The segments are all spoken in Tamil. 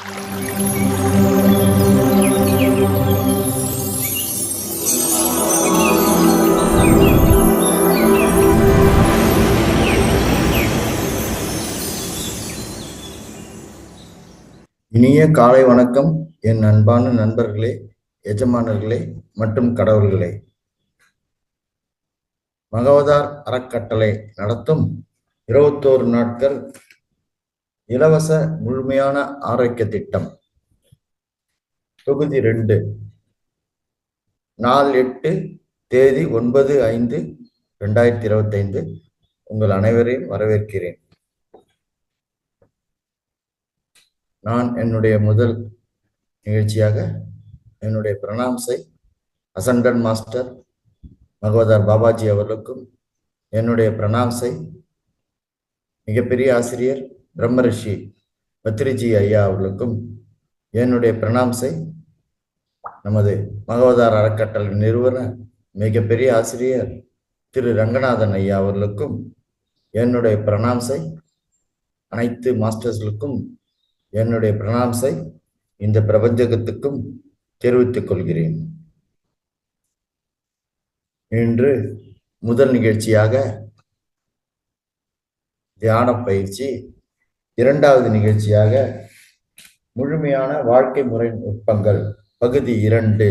இனிய காலை வணக்கம் என் அன்பான நண்பர்களே, எஜமானர்களே மற்றும் கடவுள்களே. மகவதார் அறக்கட்டளை நடத்தும் 21 நாட்கள் இலவச முழுமையான ஆரோக்கிய திட்டம் தொகுதி 2 நாள் 8 தேதி 9/5/2025 உங்கள் அனைவரையும் வரவேற்கிறேன். நான் என்னுடைய முதல் நிகழ்ச்சியாக என்னுடைய பிரணாம்ஸை அசண்டன் மாஸ்டர் மகவதார் பாபாஜி அவர்களுக்கும், என்னுடைய பிரணாம்ஸை மிகப்பெரிய ஆசிரியர் பிரம்மரிஷி பத்ரிஜி ஐயா அவர்களுக்கும், என்னுடைய பிரணாம்ஸை நமது மகவதார் அறக்கட்டளை நிறுவனர் மிகப்பெரிய ஆசிரியர் திரு ரங்கநாதன் ஐயா அவர்களுக்கும், என்னுடைய பிரணாம்ஸை அனைத்து மாஸ்டர்ஸ்களுக்கும், என்னுடைய பிரணாம்ஸை இந்த பிரபஞ்சகத்துக்கும் தெரிவித்துக் கொள்கிறேன். இன்று முதல் நிகழ்ச்சியாக தியான பயிற்சி, இரண்டாவது நிகழ்ச்சியாக முழுமையான வாழ்க்கை முறை நுட்பங்கள் பகுதி 2.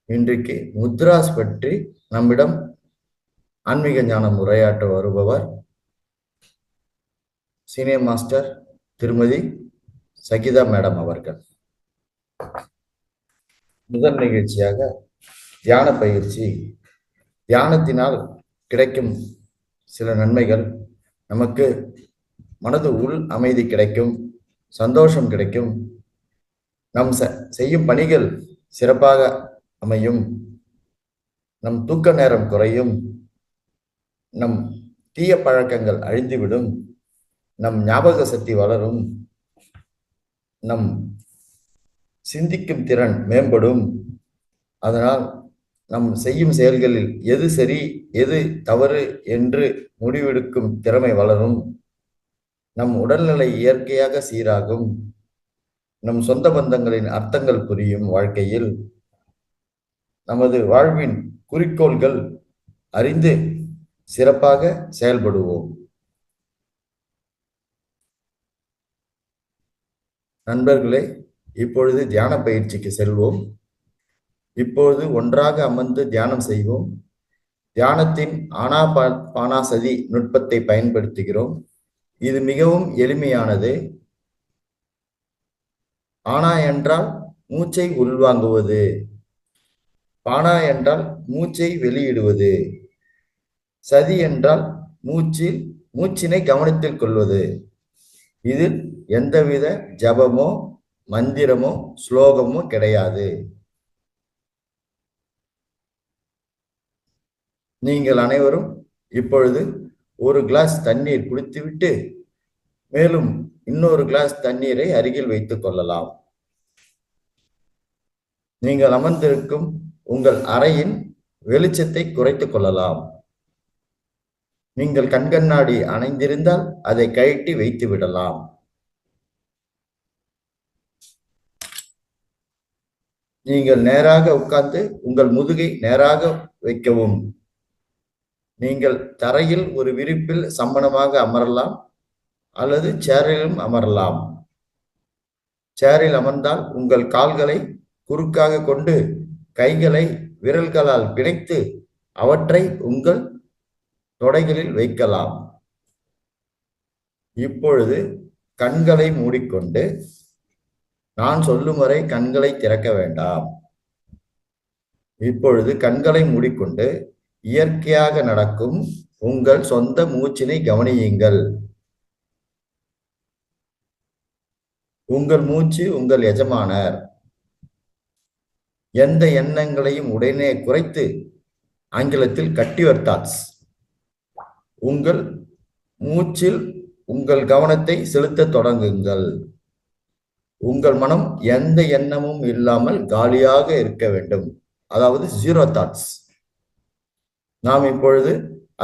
இன்றைக்கு முத்ராஸ் பற்றி நம்மிடம் ஆன்மீக ஞானம் உரையாற்ற வருபவர் சீனியர் மாஸ்டர் திருமதி சகிதா மேடம் அவர்கள். முதல் நிகழ்ச்சியாக தியான பயிற்சி. தியானத்தினால் கிடைக்கும் சில நன்மைகள், நமக்கு மனது உள் அமைதி கிடைக்கும், சந்தோஷம் கிடைக்கும், நம் செய்யும் பணிகள் சிறப்பாக அமையும், நம் தூக்க நேரம் குறையும், நம் தீய பழக்கங்கள் அழிந்துவிடும், நம் ஞாபக சக்தி வளரும், நம் சிந்திக்கும் திறன் மேம்படும். அதனால் நம் செய்யும் செயல்களில் எது சரி எது தவறு என்று முடிவெடுக்கும் திறமை வளரும், நம் உடல்நிலை இயற்கையாக சீராகும், நம் சொந்த பந்தங்களின் அர்த்தங்கள் புரியும், வாழ்க்கையில் நமது வாழ்வின் குறிக்கோள்கள் அறிந்து சிறப்பாக செயல்படுவோம். நண்பர்களே, இப்பொழுது தியான பயிற்சிக்கு செல்வோம். இப்பொழுது ஒன்றாக அமர்ந்து தியானம் செய்வோம். தியானத்தின் ஆனாபானாசதி நுட்பத்தை பயன்படுத்துகிறோம். இது மிகவும் எளிமையானது. ஆனா என்றால் மூச்சை உள்வாங்குவது, பானா என்றால் மூச்சை வெளியிடுவது, சதி என்றால் மூச்சினை கவனத்தில் கொள்வது. இதில் எந்தவித ஜபமோ மந்திரமோ ஸ்லோகமோ கிடையாது. நீங்கள் அனைவரும் இப்பொழுது ஒரு கிளாஸ் தண்ணீர் குடித்துவிட்டு மேலும் இன்னொரு கிளாஸ் தண்ணீரை அருகில் வைத்துக் கொள்ளலாம். நீங்கள் அமர்ந்திருக்கும் உங்கள் அறையின் வெளிச்சத்தை குறைத்துக் கொள்ளலாம். நீங்கள் கண்கண்ணாடி அணைந்திருந்தால் அதை கழட்டி வைத்து விடலாம். நீங்கள் நேராக உட்கார்ந்து உங்கள் முதுகை நேராக வைக்கவும். நீங்கள் தரையில் ஒரு விரிப்பில் சம்மணமாக அமரலாம் அல்லது சேரிலும் அமரலாம். சேரில் அமர்ந்தால் உங்கள் கால்களை குறுக்காக கொண்டு கைகளை விரல்களால் பிணைத்து அவற்றை உங்கள் தொடைகளில் வைக்கலாம். இப்பொழுது கண்களை மூடிக்கொண்டு நான் சொல்லும் வரை கண்களை திறக்க வேண்டாம். இப்பொழுது கண்களை மூடிக்கொண்டு இயற்கையாக நடக்கும் உங்கள் சொந்த மூச்சினை கவனியுங்கள். உங்கள் மூச்சு உங்கள் எஜமானர். எந்த எண்ணங்களையும் உடனே குறைத்து, ஆங்கிலத்தில் கட் யுவர் தாட்ஸ், உங்கள் மூச்சில் உங்கள் கவனத்தை செலுத்த தொடங்குங்கள். உங்கள் மனம் எந்த எண்ணமும் இல்லாமல் காலியாக இருக்க வேண்டும், அதாவது 0 தாட்ஸ். நாம் இப்பொழுது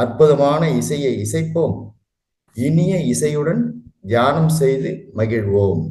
அற்புதமான இசையை இசைப்போம். இனிய இசையுடன் தியானம் செய்து மகிழ்வோம்.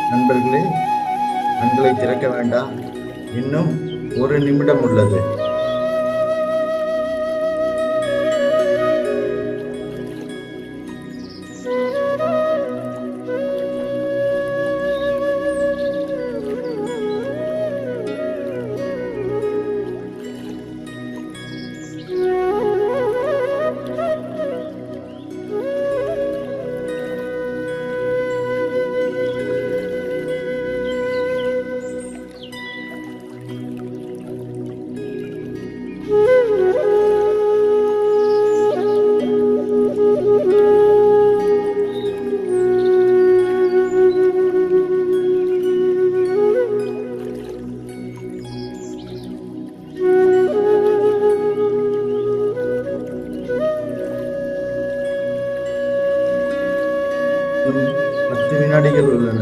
நண்பர்களே, கண்களை திறக்க வேண்டாம். இன்னும் 1 நிமிடம் உள்ளது. இன்னும் 10 வினாடிகள் உள்ளன.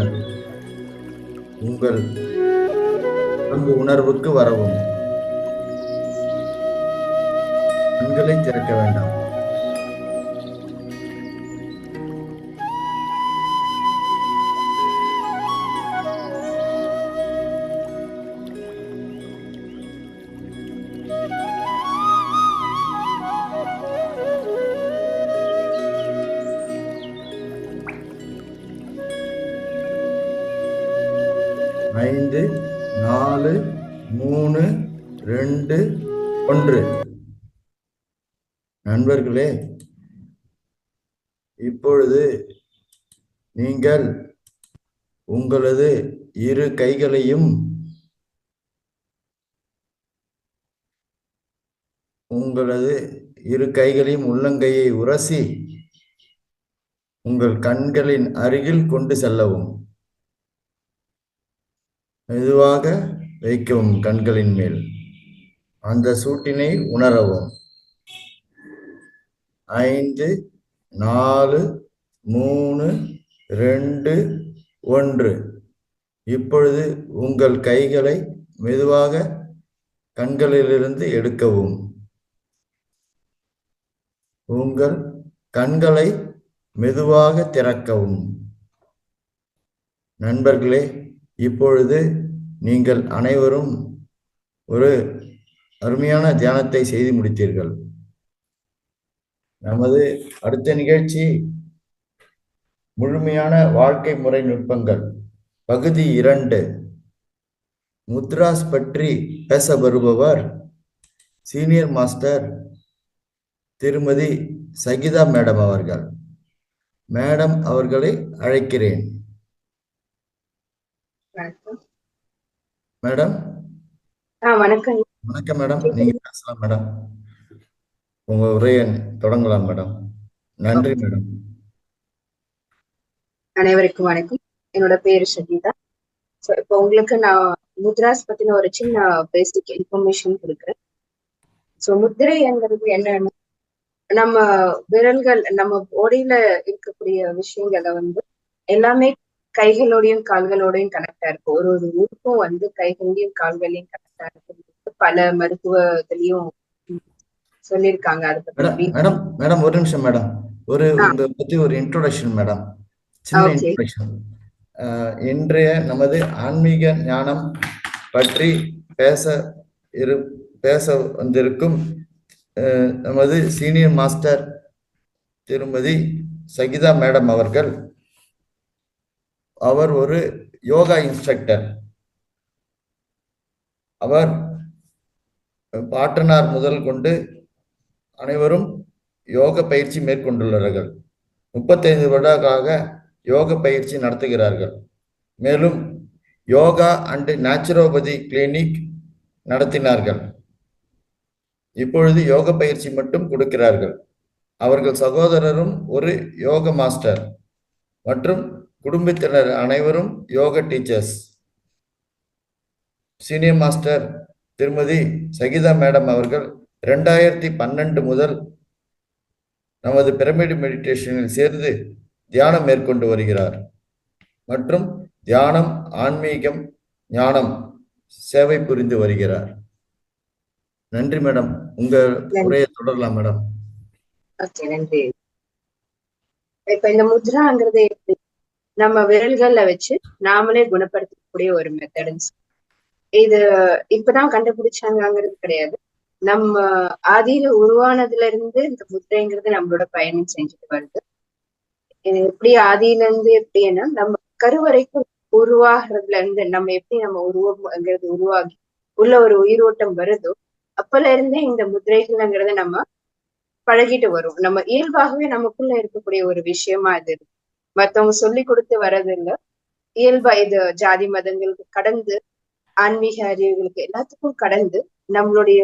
உங்கள் உடம்பு உணர்வுக்கு வரவும். கண்களை திறக்க வேண்டாம். ஐந்து, 4, 3, 2, 1. நண்பர்களே, இப்பொழுது நீங்கள் உங்களது இரு கைகளையும் உள்ளங்கையை உரசி உங்கள் கண்களின் அருகில் கொண்டு செல்லவும். மெதுவாக வைக்கவும். கண்களின் மேல் அந்த சூட்டினை உணரவும். 5, 4, 3, 2, 1. இப்பொழுது உங்கள் கைகளை மெதுவாக கண்களிலிருந்து எடுக்கவும். உங்கள் கண்களை மெதுவாக திறக்கவும். நண்பர்களே, இப்பொழுது நீங்கள் அனைவரும் ஒரு அருமையான தியானத்தை செய்து முடித்தீர்கள். நமது அடுத்த நிகழ்ச்சி முழுமையான வாழ்க்கை முறை நுட்பங்கள் பகுதி 2 முத்ராஸ் பற்றி பேச வருபவர் சீனியர் மாஸ்டர் திருமதி சகிதா மேடம் அவர்கள். மேடம் அவர்களை அழைக்கிறேன். மேடம். வணக்கம். வணக்கம் மேடம், நீங்க பேசலாம் மேடம். உங்க உரையை தொடங்கலாம் மேடம். நன்றி மேடம். அனைவருக்கும் வணக்கம். என்னோட பேரு சகிதா. இப்போ உங்களுக்கு நான் முத்ராஸ் பத்தின ஒரு சின்ன பேசிக் இன்ஃபர்மேஷன் கொடுக்குறேன். முத்திரைங்கிறது என்னன்னா, நம்ம விரல்கள் நம்ம பாடியில இருக்கக்கூடிய விஷயங்களை எல்லாமே கைகளோடையும் கால்களோடையும் கனெக்டா இருக்கு. ஒரு உறுப்பும் கைகளோடையும் கால்களையும் கனெக்டா இருக்கு. பல மருத்துவத்திலையும் சொல்லியிருக்காங்க. அதை பத்தி மேடம் ஒரு நிமிஷம் மேடம், உங்களை பத்தி ஒரு இன்ட்ரோடக்ஷன் மேடம், சின்ன இன்ட்ரோடக்ஷன். இன்றைய நமது ஆன்மீக ஞானம் பற்றி பேச வந்திருக்கும் நமது சீனியர் மாஸ்டர் திருமதி சகிதா மேடம் அவர்கள். அவர் ஒரு யோகா இன்ஸ்ட்ரக்டர். அவர் பாட்டனார் முதல் கொண்டு அனைவரும் யோக பயிற்சி மேற்கொண்டுள்ளார்கள். 35 வருடங்களாக யோக பயிற்சி நடத்துகிறார்கள். மேலும் யோகா அண்ட் நேச்சுரோபதி கிளினிக் நடத்தினார்கள். இப்பொழுது யோக பயிற்சி மட்டும் கொடுக்கிறார்கள். அவர்கள் சகோதரரும் ஒரு யோக மாஸ்டர் மற்றும் குடும்பத்தினர் அனைவரும் யோக டீச்சர்ஸ். சீனியர் மாஸ்டர் திருமதி சகிதா மேடம் அவர்கள் 2012 முதல் நமது பிரமிட் மெடிடேஷனில் சேர்ந்து தியானம் மேற்கொண்டு வருகிறார் மற்றும் தியானம், ஆன்மீகம், ஞானம் சேவை புரிந்து வருகிறார். நன்றி மேடம், உங்க உரையை தொடரலாம் மேடம். நன்றி. இப்ப இந்த முத்ராங்கிறது எப்படி நம்ம விரல்கள்ல வச்சு நாமளே குணப்படுத்தக்கூடிய ஒரு மெத்தட். இது இப்பதான் கண்டுபிடிச்சாங்கிறது கிடையாது. நம்ம ஆதியில உருவானதுல இருந்து இந்த முத்திரைங்கிறது நம்மளோட பயணம் செஞ்சுட்டு வருது. இது எப்படி ஆதியில இருந்து எப்படின்னா, நம்ம கருவறைக்கும் உருவாகிறதுல இருந்து நம்ம எப்படி நம்ம உருவம்ங்கிறது உருவாகி உள்ள ஒரு உயிரோட்டம் வருதோ அப்பல இருந்தே இந்த முத்திரைகள்ங்கிறத நம்ம பழகிட்டு வரும். நம்ம இயல்பாகவே நமக்குள்ள இருக்கக்கூடிய ஒரு விஷயமா இது இருக்கு. மத்தவங்க சொல்லி கொடுத்து வர்றது இல்ல, இயல்பா இது ஜாதி மதங்களுக்கு கடந்து, ஆன்மீக அறிவுகளுக்கு எல்லாத்துக்கும் கடந்து நம்மளுடைய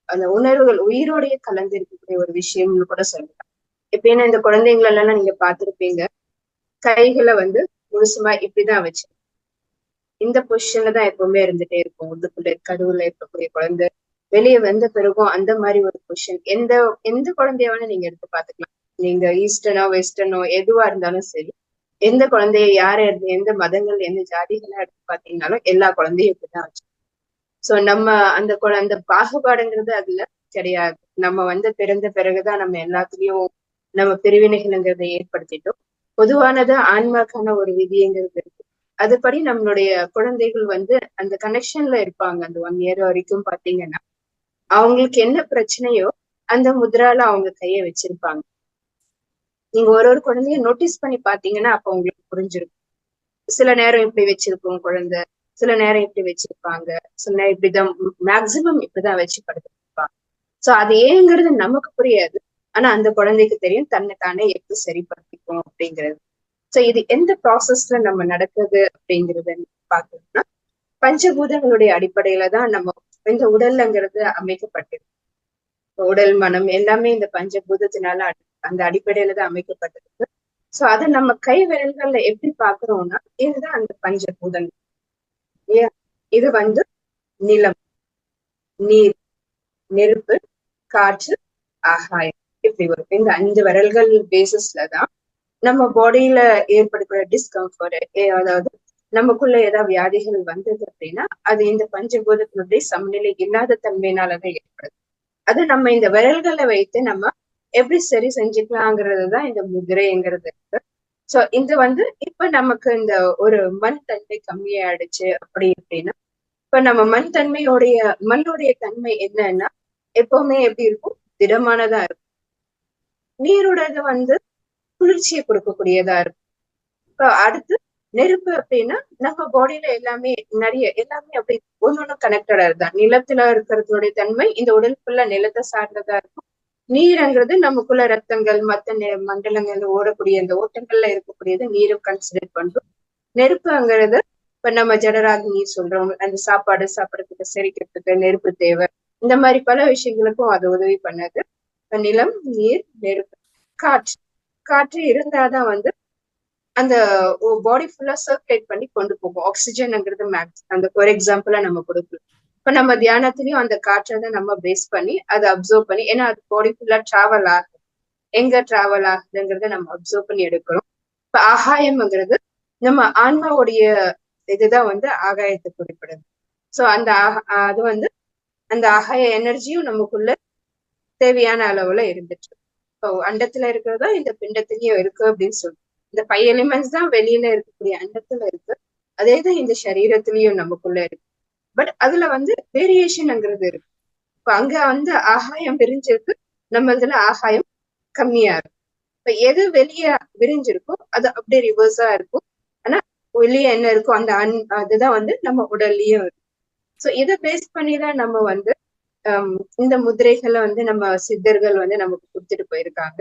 அந்த உணர்வுகள் உயிரோடைய கலந்து இருக்கக்கூடிய ஒரு விஷயம்னு கூட சொல்லலாம். எப்படின்னா இந்த குழந்தைங்களெல்லாம் நீங்க பார்த்திருப்பீங்க, கைகளை முழுசுமா இப்படிதான் வச்சு இந்த பொசிஷன்ல தான் எப்பவுமே இருந்துட்டே இருக்கும். உள்ளுக்குள்ள கருவுல இருக்கக்கூடிய குழந்தை வெளியே வந்த பிறகும் அந்த மாதிரி ஒரு பொசிஷன். எந்த குழந்தைய வேணா நீங்க எடுத்து பாத்துக்கலாம். நீங்க ஈஸ்டர்னோ வெஸ்டர்னோ எதுவா இருந்தாலும் சரி, எந்த குழந்தைய யார எந்த மதங்கள் எந்த ஜாதிகளா எடுத்து பாத்தீங்கன்னாலும் எல்லா குழந்தையும் இப்படிதான் வச்சு. சோ நம்ம அந்த பாகுபாடுங்கிறது அதுல கிடையாது. நம்ம பிறந்த பிறகுதான் நம்ம எல்லாத்துலயும் நம்ம பிரிவினைகள்ங்கிறத ஏற்படுத்திட்டோம். பொதுவானது ஆன்மாக்கான ஒரு விதிங்கிறது இருக்கு. அதுபடி நம்மளுடைய குழந்தைகள் அந்த கனெக்ஷன்ல இருப்பாங்க. அந்த 1 year வரைக்கும் பாத்தீங்கன்னா அவங்களுக்கு என்ன பிரச்சனையோ அந்த முத்ரால அவங்க கைய வச்சிருப்பாங்க. நீங்க ஒரு குழந்தைய நோட்டீஸ் பண்ணி பாத்தீங்கன்னா அப்ப உங்களுக்கு புரிஞ்சிருக்கும். சில நேரம் இப்படி வச்சிருக்கும் குழந்தை, சில நேரம் இப்படி வச்சிருப்பாங்க, சில நேரம் இப்படிதான், மேக்சிமம் இப்படிதான் வச்சு படுத்திருப்பாங்க. சோ அது ஏங்கிறது நமக்கு புரியாது. ஆனா அந்த குழந்தைக்கு தெரியும் தன்னை தானே எப்படி சரிப்படுத்திக்கும் அப்படிங்கிறது. சோ இது எந்த ப்ராசஸ்ல நம்ம நடக்குது அப்படிங்கறத பாத்தோம்னா, பஞ்சபூதங்களுடைய அடிப்படையில தான் நம்ம இந்த உடல்ங்கிறது அமைக்கப்பட்டிருக்கு. உடல், மனம் எல்லாமே இந்த பஞ்சபூதத்தினால அந்த அடிப்படையில தான் அமைக்கப்பட்டிருக்கு. சோ அதை நம்ம கை விரல்கள்ல எப்படி பாக்குறோம்னா, இதுதான் அந்த பஞ்சபூதங்கள். இது நிலம், நீர், நெருப்பு, காற்று, ஆகாயம், இப்படி வரும். இந்த 5 விரல்கள் பேசிஸ்ல தான் நம்ம பாடியில ஏற்படுகிற டிஸ்கம்ஃபர்ட், அதாவது நமக்குள்ள ஏதாவது வியாதிகள் வந்தது அப்படின்னா அது இந்த பஞ்சபூதத்தினுடைய சமநிலை இல்லாத தன்மையினாலதான் ஏற்படுது. அது நம்ம இந்த விரல்களை வைத்து நம்ம எப்படி சரி செஞ்சுக்கலாங்கிறது தான் இந்த முதிரைங்கிறது இருக்கு. சோ இது வந்து இப்ப நமக்கு இந்த ஒரு மண் தன்மை கம்மியாயிடுச்சு அப்படி அப்படின்னா, இப்ப நம்ம மண்ணுடைய தன்மை என்னன்னா எப்பவுமே எப்படி இருக்கும், திடமானதா இருக்கும். நீரோடது வந்து குளிர்ச்சியை கொடுக்கக்கூடியதா இருக்கும். இப்ப அடுத்து நெருப்பு அப்படின்னா நம்ம பாடியில எல்லாமே அப்படி ஒன்னொன்னு கனெக்டடா தான். நிலத்துல இருக்கிறதுடைய தன்மை இந்த உடலுக்குள்ள நிலத்தை சார்ந்ததா இருக்கும். நீருங்கிறது நமக்குள்ள ரத்தங்கள் மத்த மண்டலங்கள்ல ஓடக்கூடிய அந்த ஓட்டங்கள்ல இருக்கக்கூடியது நீரும் கன்சிடர் பண்றோம். நெருப்புங்கிறது இப்ப நம்ம ஜடராக நீர் சொல்றோம், அந்த சாப்பாடு சாப்பிடறதுக்கு செரிக்கிறதுக்கு நெருப்பு தேவை. இந்த மாதிரி பல விஷயங்களுக்கும் அது உதவி பண்ணது. நிலம், நீர், நெருப்பு, காற்று. காற்று இருந்தாதான் வந்து அந்த பாடி ஃபுல்லா சர்க்குலேட் பண்ணி கொண்டு போகும். ஆக்சிஜன்ங்கிறது மேக்ஸ் அந்த ஒரு எக்ஸாம்பிளா நம்ம கொடுக்கலாம். இப்ப நம்ம தியானத்திலயும் அந்த காற்றை தான் நம்ம பேஸ் பண்ணி அதை அப்சர்வ் பண்ணி, ஏன்னா அது பாடி ஃபுல்லா டிராவல் ஆகுது, எங்க டிராவல் ஆகுதுங்கிறத நம்ம அப்சர்வ் பண்ணி எடுக்கிறோம். இப்ப ஆகாயம்ங்கிறது நம்ம ஆன்மாவுடைய இதுதான் வந்து ஆகாயத்தை குறிப்பிடுது. சோ அந்த அது வந்து அந்த ஆகாய எனர்ஜியும் நமக்குள்ள தேவையான அளவுல இருந்துச்சு. இப்போ அண்டத்துல இருக்கிறதா இந்த பிண்டத்திலயும் இருக்கு அப்படின்னு சொல்லி இந்த 5 எலிமெண்ட்ஸ் தான் வெளியில இருக்கக்கூடிய அண்டத்துல இருக்கு. அதேதான் இந்த சரீரத்திலயும் நமக்குள்ள இருக்கு. பட் அதுல வந்து வேரியேஷன்ங்கிறது இருக்கு. இப்ப அங்க வந்து ஆகாயம் விரிஞ்சிருக்கு, நம்ம இதுல ஆகாயம் கம்மியா இருக்கும். இப்ப எது வெளியே விரிஞ்சிருக்கோ அது அப்படியே ரிவர்ஸா இருக்கும். ஆனா வெளியே என்ன இருக்கோ அந்த அதுதான் வந்து நம்ம உடல்லயும் இருக்கும். சோ இதை பேஸ் பண்ணிதான் நம்ம வந்து இந்த முதிரைகளை வந்து நம்ம சித்தர்கள் வந்து நமக்கு கொடுத்துட்டு போயிருக்காங்க.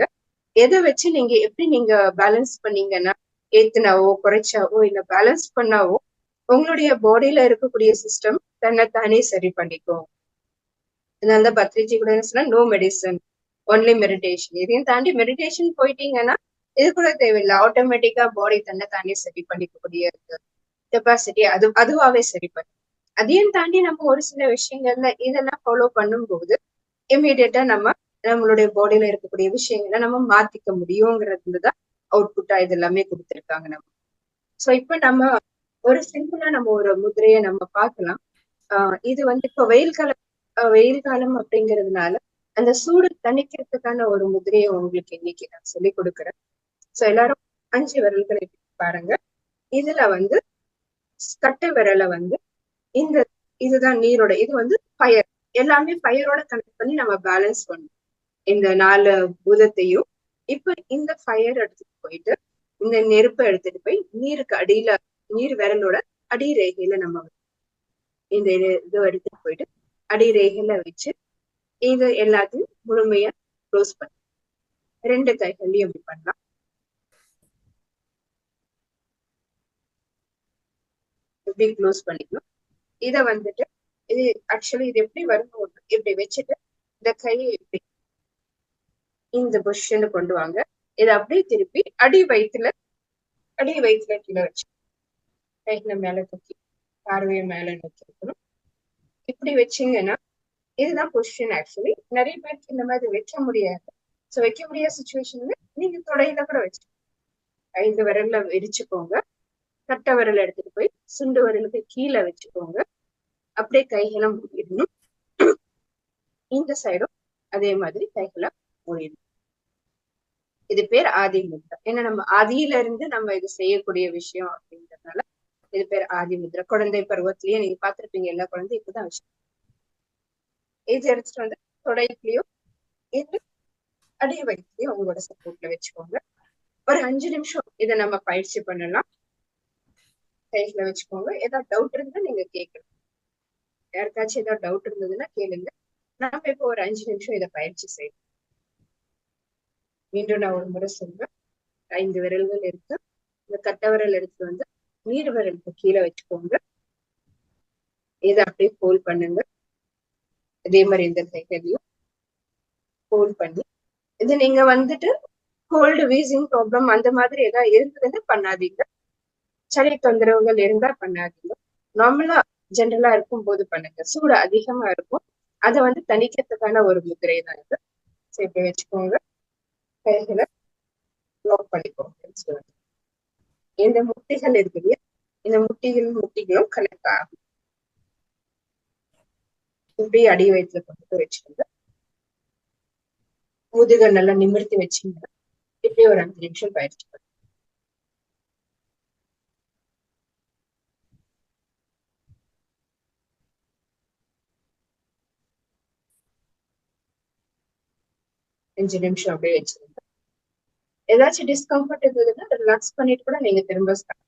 எதை வச்சு நீங்க எப்படி நீங்க பேலன்ஸ் பண்ணீங்கன்னா, ஏத்துனாவோ குறைச்சாவோ இல்ல பேலன்ஸ் பண்ணாவோ உங்களுடைய பாடியில இருக்கக்கூடிய சிஸ்டம் தன்னைத்தானே சரி பண்ணிக்கும். அதனால பத்ரிஜி கூட என்ன சொன்னா, நோ மெடிசன் ஒன்லி மெடிடேஷன். இதையும் தாண்டி மெடிடேஷன் போயிட்டீங்கன்னா இது கூட தேவையில்லை, ஆட்டோமேட்டிக்கா பாடி தன்னைத்தானே சரி பண்ணிக்கக்கூடிய கெப்பாசிட்டி அதுவாவே சரி பண்ணி. அதையும் தாண்டி நம்ம ஒரு சில விஷயங்கள்ல இதெல்லாம் ஃபாலோ பண்ணும்போது இமீடியட்டா நம்மளுடைய பாடியில இருக்கக்கூடிய விஷயங்களை நம்ம மாத்திக்க முடியுங்கிறதுதான் அவுட்புட்டா இது எல்லாமே கொடுத்திருக்காங்க நம்ம. சோ இப்ப நம்ம ஒரு சிம்பிளா நம்ம ஒரு முதிரையை நம்ம பார்க்கலாம். இது வந்து இப்ப வெயில் காலம் அப்படிங்கிறதுனால அந்த சூடு தணிக்கிறதுக்கான ஒரு முதிரையை உங்களுக்கு இன்னைக்கு நான் சொல்லி கொடுக்குறேன். சோ எல்லாரும் 5 விரல்களை பாருங்க. இதுல வந்து கட்டை விரலை வந்து இந்த இதுதான் நீரோட இது வந்து ஃபயர், எல்லாமே ஃபயரோட கனெக்ட் பண்ணி நம்ம பேலன்ஸ் பண்ணணும் இந்த 4 பூதத்தையும். இப்ப இந்த ஃபயர் எடுத்துட்டு போயிட்டு இந்த நெருப்பை எடுத்துட்டு போய் நீருக்கு அடியில நீர் விரலோட அடி ரேகையில நம்ம இந்த இது எடுத்துட்டு போயிட்டு அடி ரேகையில வச்சு இது எல்லாத்தையும் முழுமையா க்ளோஸ் பண்ணி 2 கைகள்லயும் எப்படி பண்ணலாம். எப்படி க்ளோஸ் பண்ணிக்கணும். இத வந்துட்டு இது ஆக்சுவலி இது எப்படி வரும், இப்படி வச்சுட்டு இந்த கையை இப்படி இந்த பொசிஷன் கொண்டு வாங்க. இதை அப்படியே திருப்பி அடி வயிற்றுல கீழே வச்சு கைகளை மேல தூக்கி பார்வையை மேல நோக்கி இருக்கணும். இப்படி வச்சீங்கன்னா இதுதான் பொசிஷன். ஆக்சுவலி நிறைய பேருக்கு இந்த மாதிரி வைக்க முடியாது. சோ வைக்க முடியாத சுச்சுவேஷன்ல நீங்க தொடையில கூட வச்சு 5 விரல்ல விரிச்சுக்கோங்க. கட்டை விரல் எடுத்துட்டு போய் சுண்டு விரலுக்கு கீழே வச்சுக்கோங்க. அப்படியே கைகளை மூடிடணும். இந்த சைடும் அதே மாதிரி கைகளை மூடிடணும். இது பேர் ஆதி முத்ரா. ஏன்னா நம்ம ஆதியில இருந்து நம்ம இது செய்யக்கூடிய விஷயம் அப்படின்றதுனால இது பேர் ஆதி முத்ரா. குழந்தை பருவத்திலேயே நீங்க பார்த்திருப்பீங்க, எல்லா குழந்தையும் இப்பதான் விஷயம் இது எடுத்துட்டு வந்து தொடைக்குலயோ இது அடி வயிற்றுலயோ உங்களோட சப்போர்ட்ல வச்சுக்கோங்க. ஒரு 5 நிமிஷம் இதை நம்ம பயிற்சி பண்ணலாம். கைகளை வச்சுக்கோங்க. ஏதாவது டவுட் இருந்தா நீங்க கேட்கலாம். யாருக்காச்சும் ஏதாவது டவுட் இருந்ததுன்னா கேளுங்க. நம்ம இப்போ ஒரு 5 நிமிஷம் இதை பயிற்சி செய்யணும். மீண்டும் நான் ஒரு முறை சொல்றேன். 5 விரல்கள் இருக்கு. இந்த கட்டை விரல் எடுத்து வந்து நீர் விரலுக்கு கீழே வச்சுக்கோங்க. இதை அப்படியே ஃபோல்ட் பண்ணுங்க. அதே மாதிரி இந்த கைகளையும் ஃபோல்ட் பண்ணி இது நீங்க வந்துட்டு கோல்டு வீசிங் ப்ராப்ளம் அந்த மாதிரி ஏதாவது இருந்ததுன்னு பண்ணாதீங்க. சளி தொந்தரவுகள் இருந்தா பண்ணாதீங்க. நார்மலா ஜென்ரலா இருக்கும் போது பண்ணுங்க. சூடு அதிகமா இருக்கும், அதை வந்து தணிக்கிறதுக்கான ஒரு முதிரை தான் இது. இப்படி வச்சுக்கோங்க. கைகளை லாக் பண்ணிக்கோங்க. இந்த முட்டிகள் இருக்குது, இந்த முட்டிகளும் கனெக்ட் ஆகும். இப்படி அடி வயிற்றுல கொண்டு வச்சுக்கோங்க. முதுகை நல்லா நிமிர்த்தி வச்சுங்க. இப்படி ஒரு 5 நிமிஷம் பயிற்சி பண்ணுங்க. 5 நிமிஷம் அப்படியே வச்சிருங்க. ஏதாச்சும் டிஸ்கம்ஃபர்ட் இருந்ததுன்னா ரிலாக்ஸ் பண்ணிட்டு கூட நீங்க திரும்ப start.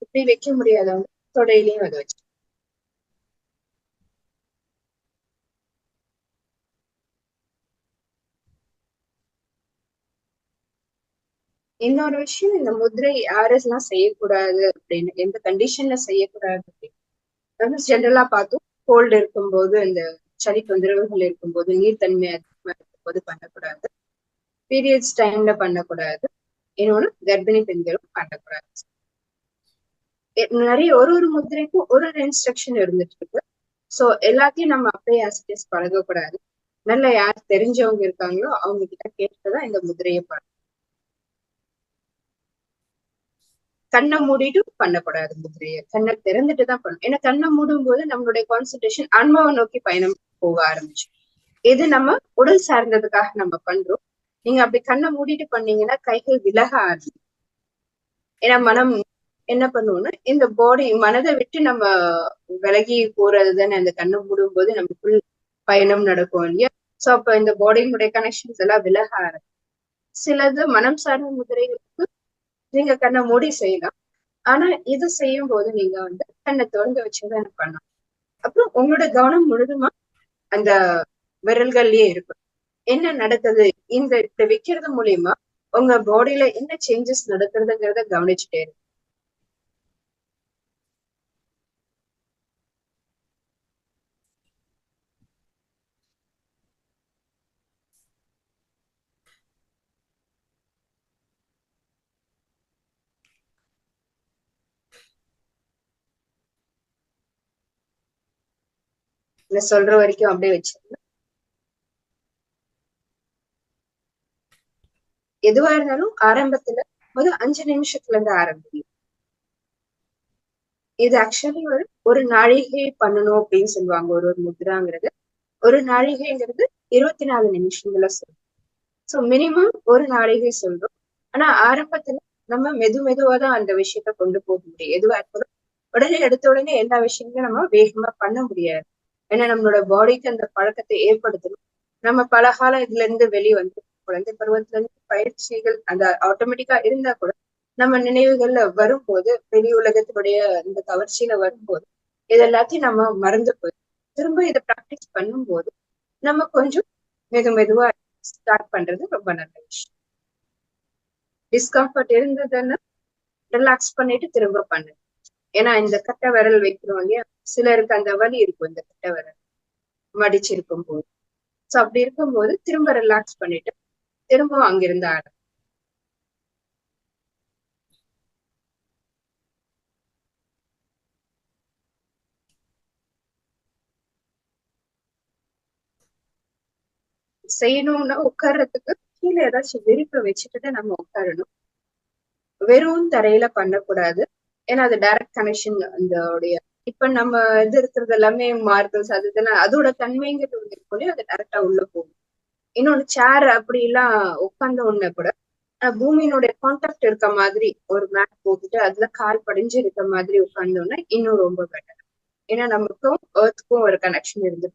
இப்படி வைக்க முடியாதவங்க தொடையிலையும் அதை வச்சு. இன்னொரு விஷயம், இந்த முதிரை யாரெல்லாம் செய்யக்கூடாது அப்படின்னு, எந்த கண்டிஷன்ல செய்யக்கூடாது அப்படின்னு ஜென்ரலா பார்த்தோம். கோல்டு இருக்கும்போது, இந்த சளி தொந்தரவுகள் இருக்கும்போது, நீர்த்தன்மை அதிகமா இருக்கும்போது பண்ணக்கூடாது. பீரியட்ஸ் டைம்ல பண்ணக்கூடாது. இன்னொன்னு கர்ப்பிணி பெண்களும் பண்ணக்கூடாது. நிறைய ஒரு முதிரைக்கும் ஒரு இன்ஸ்ட்ரக்ஷன் இருந்துட்டு இருக்கு. சோ எல்லாத்தையும் நம்ம அப்படியே ஆசிட்டிஸ் பழகக்கூடாது. நல்ல யார் தெரிஞ்சவங்க இருக்காங்களோ அவங்க கிட்ட கேட்டுதான் இந்த முதிரையை பண்ணணும். கண்ணை மூடிட்டு பண்ணக்கூடாது முதிரையை. கண்ணை திறந்துட்டு தான் பண்ணணும். ஏன்னா கண்ணை மூடும் போது நம்மளுடைய கான்சென்ட்ரேஷன் ஆன்மாவை நோக்கி பயணம் போக ஆரம்பிச்சு. இது நம்ம உடல் சார்ந்ததுக்காக நம்ம பண்றோம். நீங்க அப்படி கண்ணை மூடிட்டு பண்ணீங்கன்னா கைகள் விலக ஆரம்பிக்கும். ஏன்னா மனம் என்ன பண்ணுவோம்னா, இந்த பாடி மனதை விட்டு நம்ம விலகி போறது தானே அந்த கண்ணை மூடும் போது நமக்குள் பயணம் நடக்கும் இல்லையா? சோ அப்ப இந்த பாடியினுடைய கனெக்ஷன்ஸ் எல்லாம் விலக ஆரம்பிக்கும். சிலது மனம் சார்ந்த முதிரைகளுக்கு நீங்க கண்ணை மூடி செய்யலாம். ஆனா இது செய்யும் போது நீங்க கண்ணை திறந்து வச்சுதான் பண்ணலாம். அப்புறம் உங்களோட கவனம் முழுதுமா அந்த விரல்கள்லயே இருக்கும். என்ன நடக்குது இந்த இப்படி வைக்கிறது மூலியமா உங்க பாடியில என்ன சேஞ்சஸ் நடக்குறதுங்கிறத கவனிச்சுட்டே இருக்கு. நான் சொல்ற வரைக்கும் அப்படியே வச்சிருந்தேன். எதுவா இருந்தாலும் ஆரம்பத்துல 5 நிமிஷத்துல இருந்து ஆரம்பிக்கும். இது ஆக்சுவலி ஒரு நாழிகை பண்ணணும் அப்படின்னு சொல்லுவாங்க. ஒரு முத்ராங்கிறது ஒரு நாழிகைங்கிறது 24 நிமிஷங்கள சொல்லும். சோ மினிமம் ஒரு நாழிகை சொல்றோம். ஆனா ஆரம்பத்துல நம்ம மெதுவா தான் அந்த விஷயத்த கொண்டு போக முடியும். எதுவா இருந்தாலும் உடனே எடுத்த உடனே எல்லா விஷயங்களும் நம்ம வேகமா பண்ண முடியாது. ஏன்னா நம்மளோட பாடிக்கு அந்த பழக்கத்தை ஏற்படுத்தணும். நம்ம பல காலம் இதுல இருந்து வெளியே வந்து குழந்தை பருவத்துல இருந்து பயிற்சிகள் அந்த ஆட்டோமேட்டிக்கா இருந்தா கூட நம்ம நினைவுகள்ல வரும்போது, வெளி உலகத்தினுடைய இந்த கவர்ச்சியில வரும்போது இது எல்லாத்தையும் நம்ம மறந்து போய் திரும்ப இதை ப்ராக்டிஸ் பண்ணும்போது நம்ம கொஞ்சம் மெதுவா ஸ்டார்ட் பண்றது ரொம்ப நல்ல விஷயம். டிஸ்கம்ஃபர்ட் இருந்ததுன்னா ரிலாக்ஸ் பண்ணிட்டு திரும்ப பண்ணு. ஏன்னா இந்த கட்டை விரல் வைக்கிறோம் இல்லையா, சிலருக்கு அந்த வலி இருக்கும் இந்த கட்டை விரல் மடிச்சிருக்கும் போது. சோ அப்படி இருக்கும்போது திரும்ப ரிலாக்ஸ் பண்ணிட்டு திரும்பவும் அங்கிருந்து ஆடும். செய்யணும்னா உட்கார்றதுக்கு கீழே ஏதாச்சும் விரிப்பை வச்சுட்டு நம்ம உட்காரணும். வெறும் தரையில பண்ணக்கூடாது. ஏன்னா அது டைரக்ட் கனெக்ஷன் அந்த உடைய இப்ப நம்ம இது இருக்கிறது எல்லாமே மார்பிள்ஸ் அது இதெல்லாம் அதோட தன்மைங்கிறது ஒண்ணு இருக்கும், அது டைரக்டா உள்ள போகும். இன்னொன்னு சேர் அப்படி எல்லாம் உட்கார்ந்த உடனே கூட பூமியினுடைய கான்டாக்ட் இருக்க மாதிரி ஒரு மேட் போட்டுட்டு அதுல கால் படிஞ்சு இருக்க மாதிரி உட்கார்ந்தோம்னா இன்னும் ரொம்ப பெட்டர். ஏன்னா நமக்கும் ஏர்த்துக்கும் ஒரு கனெக்ஷன் இருந்து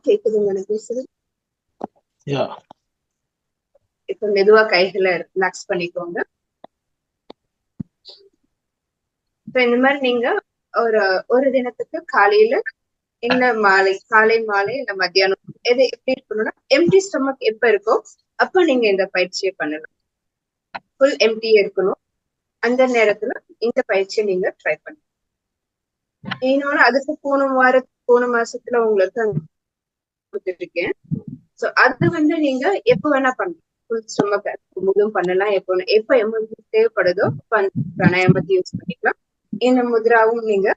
கேக்குதுங்க எனக்கு பேசுறது? யா இப்ப மெதுவா கைகளை ரிலாக்ஸ் பண்ணிக்கோங்க. இப்ப இந்த மாதிரி நீங்க ஒரு தினத்துக்கு காலையில என்ன காலை மாலை இல்ல மத்தியானம் எது எப்படி இருக்கணும்னா, எம்டி ஸ்டொமக் எப்ப இருக்கோ அப்ப நீங்க இந்த பயிற்சியை பண்ணலாம். ஃபுல் எம்டி இருக்கணும், அந்த நேரத்துல இந்த பயிற்சியை நீங்க ட்ரை பண்ணலாம். இன்னொன்னு, அதுக்கு போன மாசத்துல உங்களுக்கு கொடுத்துருக்கேன். சோ அது நீங்க எப்ப வேணா பண்ணலாம். ஃபுல் ஸ்டொமக் முழுதும் பண்ணலாம். எப்ப எமர்ஜென்சி தேவைப்படுதோ பிராணாயாமத்தை யூஸ் பண்ணிக்கலாம். இந்த முத்ராவும் நீங்க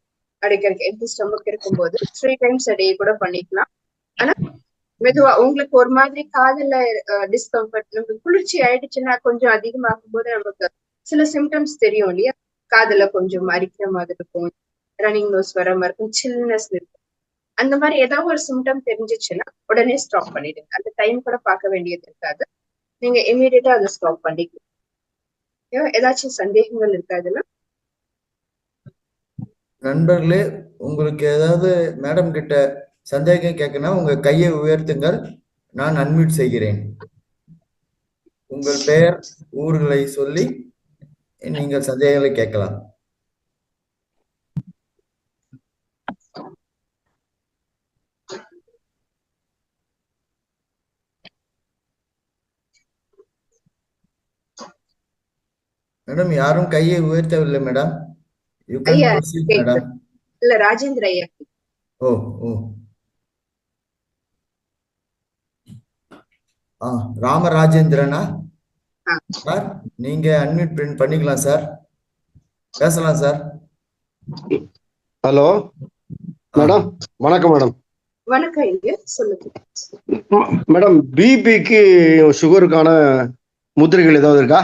அடைக்கிறதுக்கு எம்டி ஸ்டொமக் இருக்கும்போது 3 times a day கூட பண்ணிக்கலாம். ஆனா மெதுவா உங்களுக்கு ஒரு மாதிரி காதுல டிஸ்கம்ஃபர்ட், நமக்கு குளிர்ச்சி ஆயிடுச்சுன்னா கொஞ்சம் அதிகமாகும் போது நமக்கு சில சிம்டம்ஸ் தெரியும் இல்லையா? காதுல கொஞ்சம் மறிக்கிற மாதிரி இருக்கும், ரன்னிங் நோஸ் வர மாதிரி இருக்கும், சில்னஸ் இருக்கும். அந்த மாதிரி ஏதாவது ஒரு சிம்டம் தெரிஞ்சிச்சுன்னா உடனே ஸ்டாப் பண்ணிடுங்க. அந்த டைம் கூட பார்க்க வேண்டியது இருக்காது. நீங்க இமீடியட்டா அதை ஸ்டாப் பண்ணிக்கலாம். ஏதாச்சும் சந்தேகங்கள் இருக்கா இதுல? நண்பர்களே, உங்களுக்கு ஏதாவது மேடம் கிட்ட சந்தேகம் கேட்கணும், உங்க கையை உயர்த்துங்கள், நான் அன்மியூட் செய்கிறேன். உங்கள் பெயர், ஊர்களை சொல்லி நீங்கள் சந்தேகங்களை கேட்கலாம். மேடம், யாரும் கையை உயர்த்தவில்லை madam. You can proceed madam. இல்ல, ராஜேந்திர ஐயா. ஓ ஓ ராமராஜேந்திரனா சார்? நீங்க அன்மியூட் பண்ணிக்கலாம் சார், பேசலாம் சார். ஹலோ மேடம், வணக்கம் மேடம். வணக்கம் ஐயா, சொல்லுங்க மேடம். பிபிக்கு சுகருக்கான முத்திரைகள் ஏதாவது இருக்கா?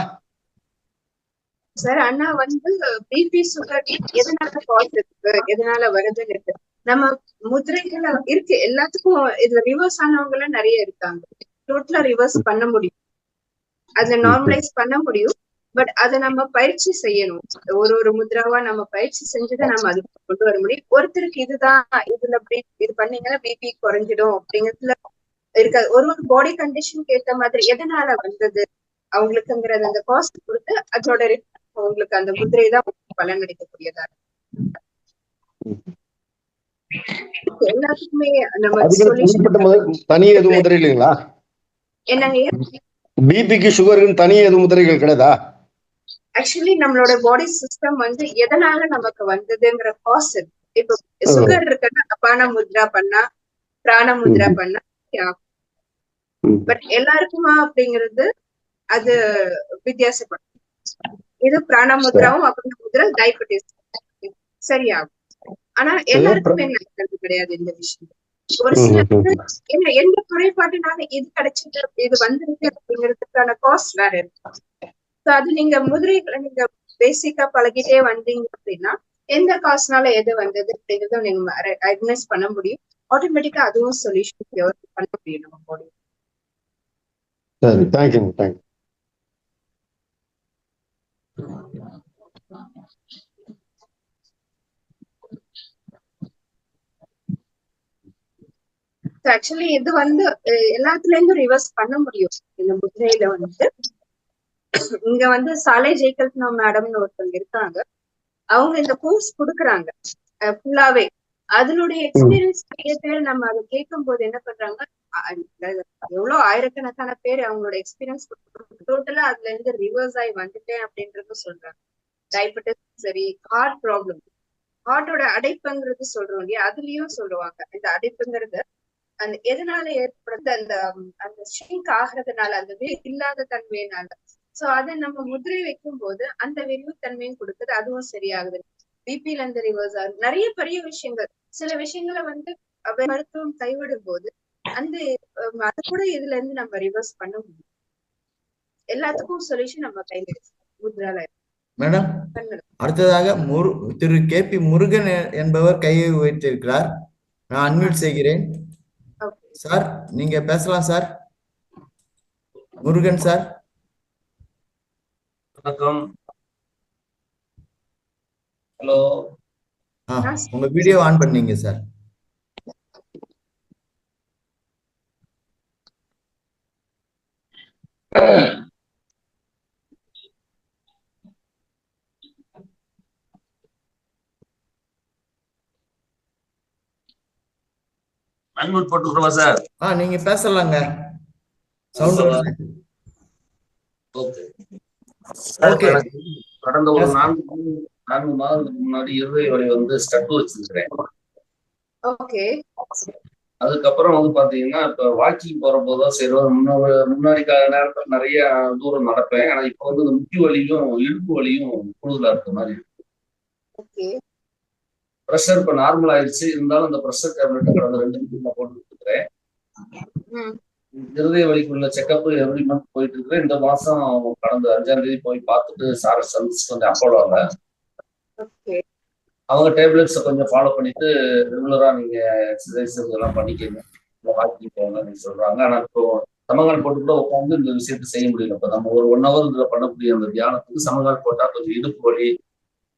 சார். ஆனா வந்து பிபி சுகர் எதனால காஸ் இருக்கு, எதனால வருதுன்னு இருக்கு. நம்ம முதிரைகள் இருக்கு எல்லாத்துக்கும். இதுல ரிவர்ஸ் ஆனவங்க எல்லாம் நிறைய இருக்காங்க. டோட்டலா ரிவர்ஸ் பண்ண முடியும், அதை நார்மலைஸ் பண்ண முடியும். பட் அதை நம்ம பயிற்சி செய்யணும். ஒரு முத்ராவா நம்ம பயிற்சி செஞ்சுதான் நம்ம அதுக்கு கொண்டு வர முடியும். ஒருத்தருக்கு இதுதான் இதுல இது பண்ணீங்கன்னா பிபி குறைஞ்சிடும் அப்படிங்கிறதுல இருக்காது. ஒரு பாடி கண்டிஷனுக்கு ஏத்த மாதிரி எதனால வந்தது அவங்களுக்குங்கிறது அந்த காஸ்ட் கொடுத்து அதோட அவங்களுக்கு அந்த முதிரை தான் பலன் அளிக்கக்கூடியதா எல்லாத்துக்குமே நம்ம தனி எதுவும் முதிரை இல்லைங்களா? என்னங்க பிபிக்கு சுகருக்கு தனி எதுவும் முதிரைகள் கிடையாதா? ஆக்சுவலி நம்மளோட பாடி சிஸ்டம் வந்து எதனால நமக்கு வந்ததுங்கிற காஸ் இருக்கு. இப்போ சுகர் இருக்குன்னா அபான முத்ரா பண்ணா, பிராண முத்ரா பண்ணா பட் எல்லாருக்குமா அப்படிங்கிறது அது வித்தியாசப்படும். இது பிராண முத்ராவும் அபான முத்ரா டயபெட்டிஸ் சரியாகும். ஆனா எல்லாருக்குமே நடக்கிறது கிடையாது இந்த விஷயம். ஒரு சில எந்த குறைபாட்டுனால இது கிடைச்சிட்டு இது வந்திருக்கு அப்படிங்கிறதுக்கான காஸ்ட் வேற இருக்கு. அது நீங்க முதிரைகளை நீங்க பேசிக்கா பழகிட்டே வந்தீங்க அப்படின்னா எந்த காசுனால எது வந்தது அப்படிங்கறத நீங்க ரெகக்னைஸ் பண்ண முடியும். ஆட்டோமேட்டிக்கா அதுவும் சொல்யூஷன் பண்ண முடியும் நம்ம பாடி. சரி, தேங்க்யூ. தேங்க்யூ. ஆக்சுவலி இது வந்து எல்லாத்துல இருந்தும் ரிவர்ஸ் பண்ண முடியும். இந்த முதிரையில வந்து இங்க வந்து சாலை ஜெயகல்பனா மேடம்னு ஒருத்தவங்க இருக்காங்க. அவங்க இந்த கோர்ஸ் கொடுக்குறாங்க ஃபுல்லாவே. அதனுடைய எக்ஸ்பீரியன்ஸ் நிறைய பேர் நம்ம அதை கேட்கும் போது என்ன பண்றாங்க, எவ்வளவு ஆயிரக்கணக்கான பேர் அவங்களோட எக்ஸ்பீரியன்ஸ் டோட்டலா அதுல இருந்து ரிவர்ஸ் ஆகி வந்துட்டேன் அப்படின்றது சொல்றாங்க. டயபெட்டிஸ் சரி, ஹார்ட் ப்ராப்ளம், ஹார்ட்டோட அடைப்புங்கிறது சொல்றோம் இல்லையா, அதுலயும் சொல்லுவாங்க. இந்த அடைப்புங்கிறது அந்த எதனால ஏற்படுறது, அந்த அந்த ஷ்ரிங்க் ஆகுறதுனால, அந்த இல்லாத தன்மையினால. சோ அதை நம்ம முதிரை வைக்கும் போது அந்த விரிவு தன்மையும் கொடுக்குது, அதுவும் சரியாகுது. பிபில இருந்து ரிவர்ஸ் ஆகுது. நிறைய பெரிய விஷயங்கள், சில விஷயங்களை வந்து மருத்துவம் கைவிடும் போது அந்த அது கூட இதுல இருந்து நம்ம ரிவர்ஸ் பண்ண முடியும். எல்லாத்துக்கும் சொல்யூஷன் நம்ம கையில இருக்கு முத்ரால. மேடம், அடுத்ததாக திரு கே.பி. முருகன் என்பவர் கையை உயர்த்தியிருக்கிறார். நான் அன்மியூட் செய்கிறேன். சார், நீங்க பேசலாம் சார். முருகன் சார். வணக்கம். ஹலோ. உங்க வீடியோ ஆன் பண்ணீங்க சார். அன்மியூட் போட்டுக்கிறவா சார்? நீங்க பேசலாங்க. Sound okay. கடந்த ஒரு 4 மாதத்துக்கு முன்னாடி இருதய வலி வந்து ஸ்டட் வச்சிருக்கிறேன். ஓகே. அதுக்கப்புறம் வந்து பாத்தீங்கன்னா இப்ப வாக்கிங் போற போதும் சரி, முன்னாடி நேரத்துல நிறைய தூரம் நடப்பேன். ஆனா இப்ப வந்து இந்த முட்டி வலியும் இடுப்பு வலியும் கூடுதலா இருக்க மாதிரி இருக்கு. ப்ரெஷர் இப்ப நார்மல் ஆயிடுச்சு. இருந்தாலும் அந்த ப்ரெஷர் டேப்லெட் கடந்த 2 மணிக்கு போட்டு இருக்கிறேன். இருதய வலிக்குள்ள செக்அப் எவ்ரி மந்த் போயிட்டு இருக்கிறேன். இந்த மாசம் கடந்த 5ஆம் தேதி போய் பார்த்துட்டு சாரை சந்திச்சு கொஞ்சம் அப்போலோல அவங்க டேப்லெட்ஸை கொஞ்சம் ஃபாலோ பண்ணிட்டு ரெகுலரா நீங்க எக்ஸசைஸ் இதெல்லாம் பண்ணிக்கங்க, வாக்கிங் போங்க சொல்றாங்க. ஆனா இப்போ சமகால் போட்டு கூட உட்காந்து இந்த விஷயத்த செய்ய முடியல. இப்போ நம்ம ஒரு 1 hour இதுல பண்ணக்கூடிய அந்த தியானத்துக்கு சமகால் போட்டா கொஞ்சம் இடுப்பு வலி,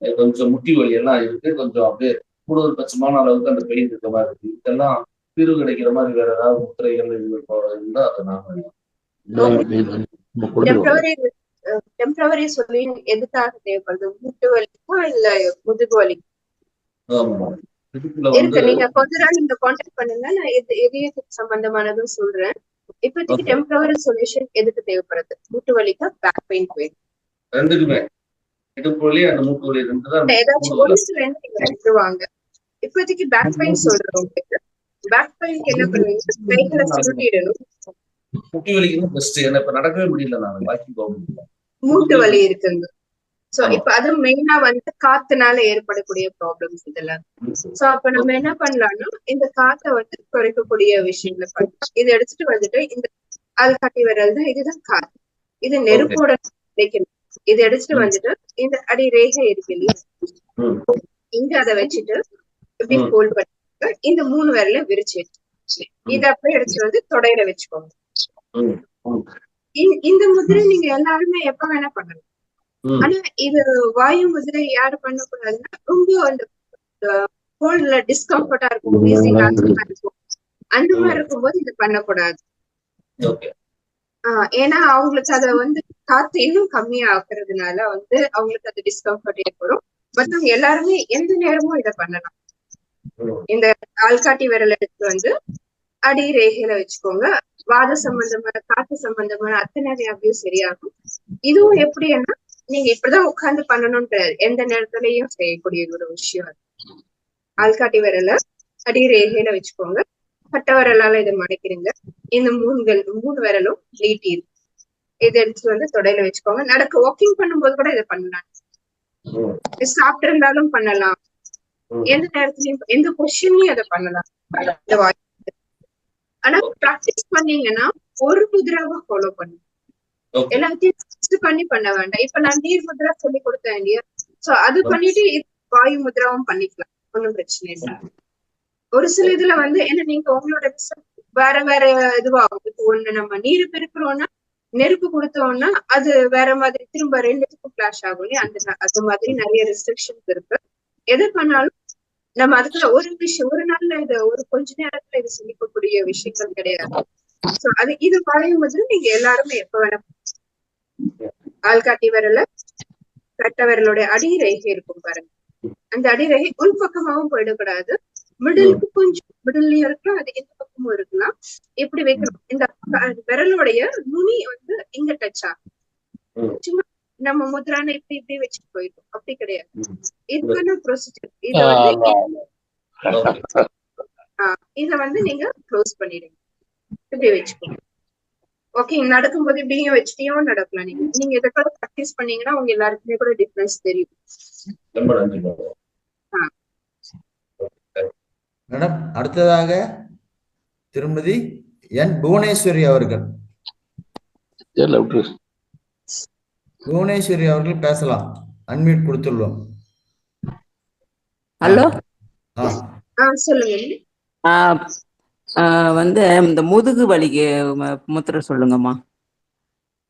கொஞ்சம் முட்டி வலி எல்லாம் இருக்கு. கொஞ்சம் அப்படியே கூடுதல் பட்சமான அளவுக்கு அந்த பெயின் இருக்க மாதிரி இருக்கு. இதெல்லாம் தீர்வு கிடைக்கிற மாதிரி வேற ஏதாவது முத்திரைகள் இருந்தா அதை நான் டெம்பரவரி சொல்லி எதுக்காக தேவைப்படுது? முட்டு வலிக்கோ இல்ல முதுகு வலிக்கோ இருக்கு. நீங்க கொஞ்ச நாள் நீங்க கான்டாக்ட் பண்ணுங்க, நான் எதுக்கு சம்பந்தமானதும் சொல்றேன். இப்போதைக்கு டெம்பரவரி சொல்யூஷன் எதுக்கு தேவைப்படுது? முட்டு வலிக்கா, பேக் பெயின் போயிடும்? ரெண்டுக்குமே, இடுப்பு வலி அந்த மூட்டு வலி ரெண்டு தான். ஏதாச்சும் ஒன்று ரெண்டு நீங்க எடுத்துருவாங்க. இப்போதைக்கு பேக் பெயின் சொல்றோம். பேக் பெயினுக்கு என்ன பண்ணுவீங்க? கைகளை சுருட்டிடணும். முட்டி வலிக்கு பெஸ்ட். ஏன்னா இப்ப நடக்கவே முடியல, நான் வாக்கிங் போக முடியல. மூட்டு வலி இருக்குங்க. சோ இப்ப அது மெயினா வந்து காத்துனால ஏற்படக்கூடிய ப்ராப்ளம்ஸ் இதெல்லாம். சோ அப்ப நம்ம என்ன பண்ணலாம்னா, இந்த காத்தை வந்து குறைக்கக்கூடிய விஷயங்களை பண்ணலாம். இதை எடுத்துட்டு வந்துட்டு இந்த ஆள்காட்டி விரல் தான், இதுதான் காத்து. இது நெருப்போட கிடைக்கணும். இதை எடுத்துட்டு வந்துட்டு இந்த அடி ரேகை இருக்கு இல்லையா, இங்க அதை வச்சுட்டு இப்படி ஃபோல்ட் பண்ணிட்டு இந்த 3 விரல விரிச்சு வச்சு இத அப்படியே எடுத்துட்டு வந்து தொடையில வச்சுக்கோங்க. இந்த முதிரை நீங்க எல்லாருமே எப்ப வேணா பண்ணலாம். ஆனா இது வாயு முதிரை யாரு பண்ணக்கூடாதுன்னா ரொம்ப அந்த கோல்ட்ல டிஸ்கம்ஃபர்டா இருக்கும், இருக்கும், அந்த மாதிரி இருக்கும்போது இது பண்ணக்கூடாது. ஏன்னா அவங்களுக்கு அத வந்து காத்து இன்னும் கம்மியா ஆக்குறதுனால வந்து அவங்களுக்கு அது டிஸ்கம்ஃபர்ட் ஏற்படும். மத்தவங்க எல்லாருமே எந்த நேரமும் இதை பண்ணலாம். இந்த ஆள்காட்டி விரல் எடுத்து வந்து அடி ரேகையில வச்சுக்கோங்க. வாத சம்பந்தமான காத்து சம்பந்தமான அத்தனை வியாதியும் சரியாகும். இதுவும் எப்படின்னா நீங்க இப்படிதான் உட்கார்ந்து பண்ணணும்ன்ற எந்த நேரத்திலயும் செய்யக்கூடிய ஒரு விஷயம். ஆள்காட்டி விரல அடி ரேகையில வச்சுக்கோங்க. கட்ட விரலால இதை மடக்கிறீங்க. இந்த 3 விரலும் நீட்டி இருக்கு. இதை எடுத்துட்டு வந்து தொடையில வச்சுக்கோங்க. வாக்கிங் பண்ணும்போது கூட இதை பண்ணலாம். சாப்பிட்டு இருந்தாலும் பண்ணலாம். எந்த நேரத்துலயும் எந்த பொசிஷன்லயும் அதை பண்ணலாம். ஆனா பிராக்டிஸ் பண்ணீங்கன்னா ஒரு முதிராவை ஃபாலோ பண்ணுங்க. எல்லாத்தையும் பண்ண வேண்டாம். இப்ப நான் நீர் முதிரா சொல்லி கொடுத்தேன் இல்லையா, சோ அது பண்ணிட்டு வாயு முதிராவும் பண்ணிக்கலாம், ஒன்னும் பிரச்சனை இல்லை. ஒரு சில இதுல வந்து என்ன நீங்க உங்களோட வேற வேற இதுவாகும். இப்போ ஒண்ணு நம்ம நீர் பெருக்கிறோம்னா நெருப்பு கொடுத்தோம்னா அது வேற மாதிரி திரும்ப 2த்துக்கும் ஃபிளாஷ் ஆகும் இல்லையா, அது மாதிரி நிறைய ரெஸ்ட்ரிக்ஷன்ஸ் இருக்கு. எது பண்ணாலும் நம்ம அதுக்குள்ள ஒரு நாள்ல இது ஒரு கொஞ்ச நேரத்துல இது சொல்லிக்கக்கூடிய விஷயங்கள் கிடையாது. சோ அது இது பழையும் போது நீங்க எல்லாருமே எப்ப வேணா ஆள்காட்டி விரல கட்ட விரலோட அடி ரேகை இருக்கும் பாருங்க, அந்த அடி ரேகை உள் பக்கமாவும் போயிடக்கூடாது, மிடிலுக்கு கொஞ்சம் மிடில்லயும் இருக்கலாம், அது எந்த பக்கமும் இருக்கலாம். எப்படி வைக்கணும், இந்த விரலுடைய நுனி வந்து இங்க டச் ஆகும். சும்மா நம்ம முத்ரான இப்படி இப்படி வச்சுட்டு போயிடும், அப்படி கிடையாது. இதுக்கான ப்ரொசீஜர். இத வந்து நீங்க க்ளோஸ் பண்ணிடுங்க, இப்படி வச்சுக்கோங்க. ஓகே, நடக்கும்போது இப்படியும் வச்சுட்டியும் நடக்கலாம். நீங்க இதை கூட ப்ராக்டிஸ் பண்ணீங்கன்னா உங்க எல்லாருக்குமே கூட டிஃபரன்ஸ் தெரியும். மேடம், அடுத்ததாக திருமதி என் புவனேஸ்வரி அவர்கள். புவனேஸ்வரி அவர்கள் பேசலாம், அன்மியூட் கொடுத்துள்ளோம். ஹலோ, சொல்லுங்க. வந்து இந்த முதுகு வலிக்கு முத்திரை சொல்லுங்கம்மா.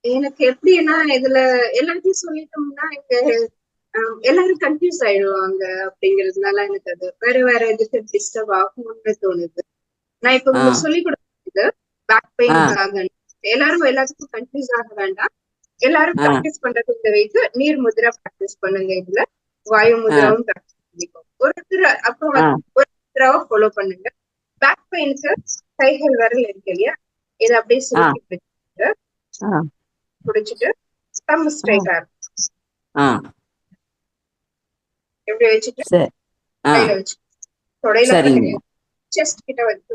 எனக்கு எப்படின்னா இதுல எல்லாத்தையும் சொல்லிட்டோம்னா இங்க எல்லாரும் கன்ஃபியூஸ் ஆயிடுவாங்க. அப்படிங்கிறதுனால எனக்கு அது வேற வேற எதுக்கு டிஸ்டர்ப் ஆகும்னு தோணுது. நான் இப்ப உங்களுக்கு சொல்லி கொடுத்தது பேக் பெயின்காக. எல்லாரும் எல்லாத்துக்கும் கன்ஃபியூஸ் ஆக வேண்டாம். எல்லாரும் பிராக்டிஸ் பண்றதுக்கு வைத்து நீர் முதிரா பிராக்டிஸ் பண்ணுங்க. இதுல வாயு முதிராவும் பிராக்டிஸ் பண்ணிக்கோங்க. அப்புறம் ஒரு முதிராவை ஃபாலோ பண்ணுங்க. பேக் பெயினுக்கு கைகள் விரல் இருக்கு இல்லையா, இதை அப்படியே சுருக்கி பிடிச்சிட்டு தம் ஸ்ட்ரைட்டா எப்படி வச்சுட்டு கையில வச்சு தொடையில செஸ்ட் கிட்ட வச்சு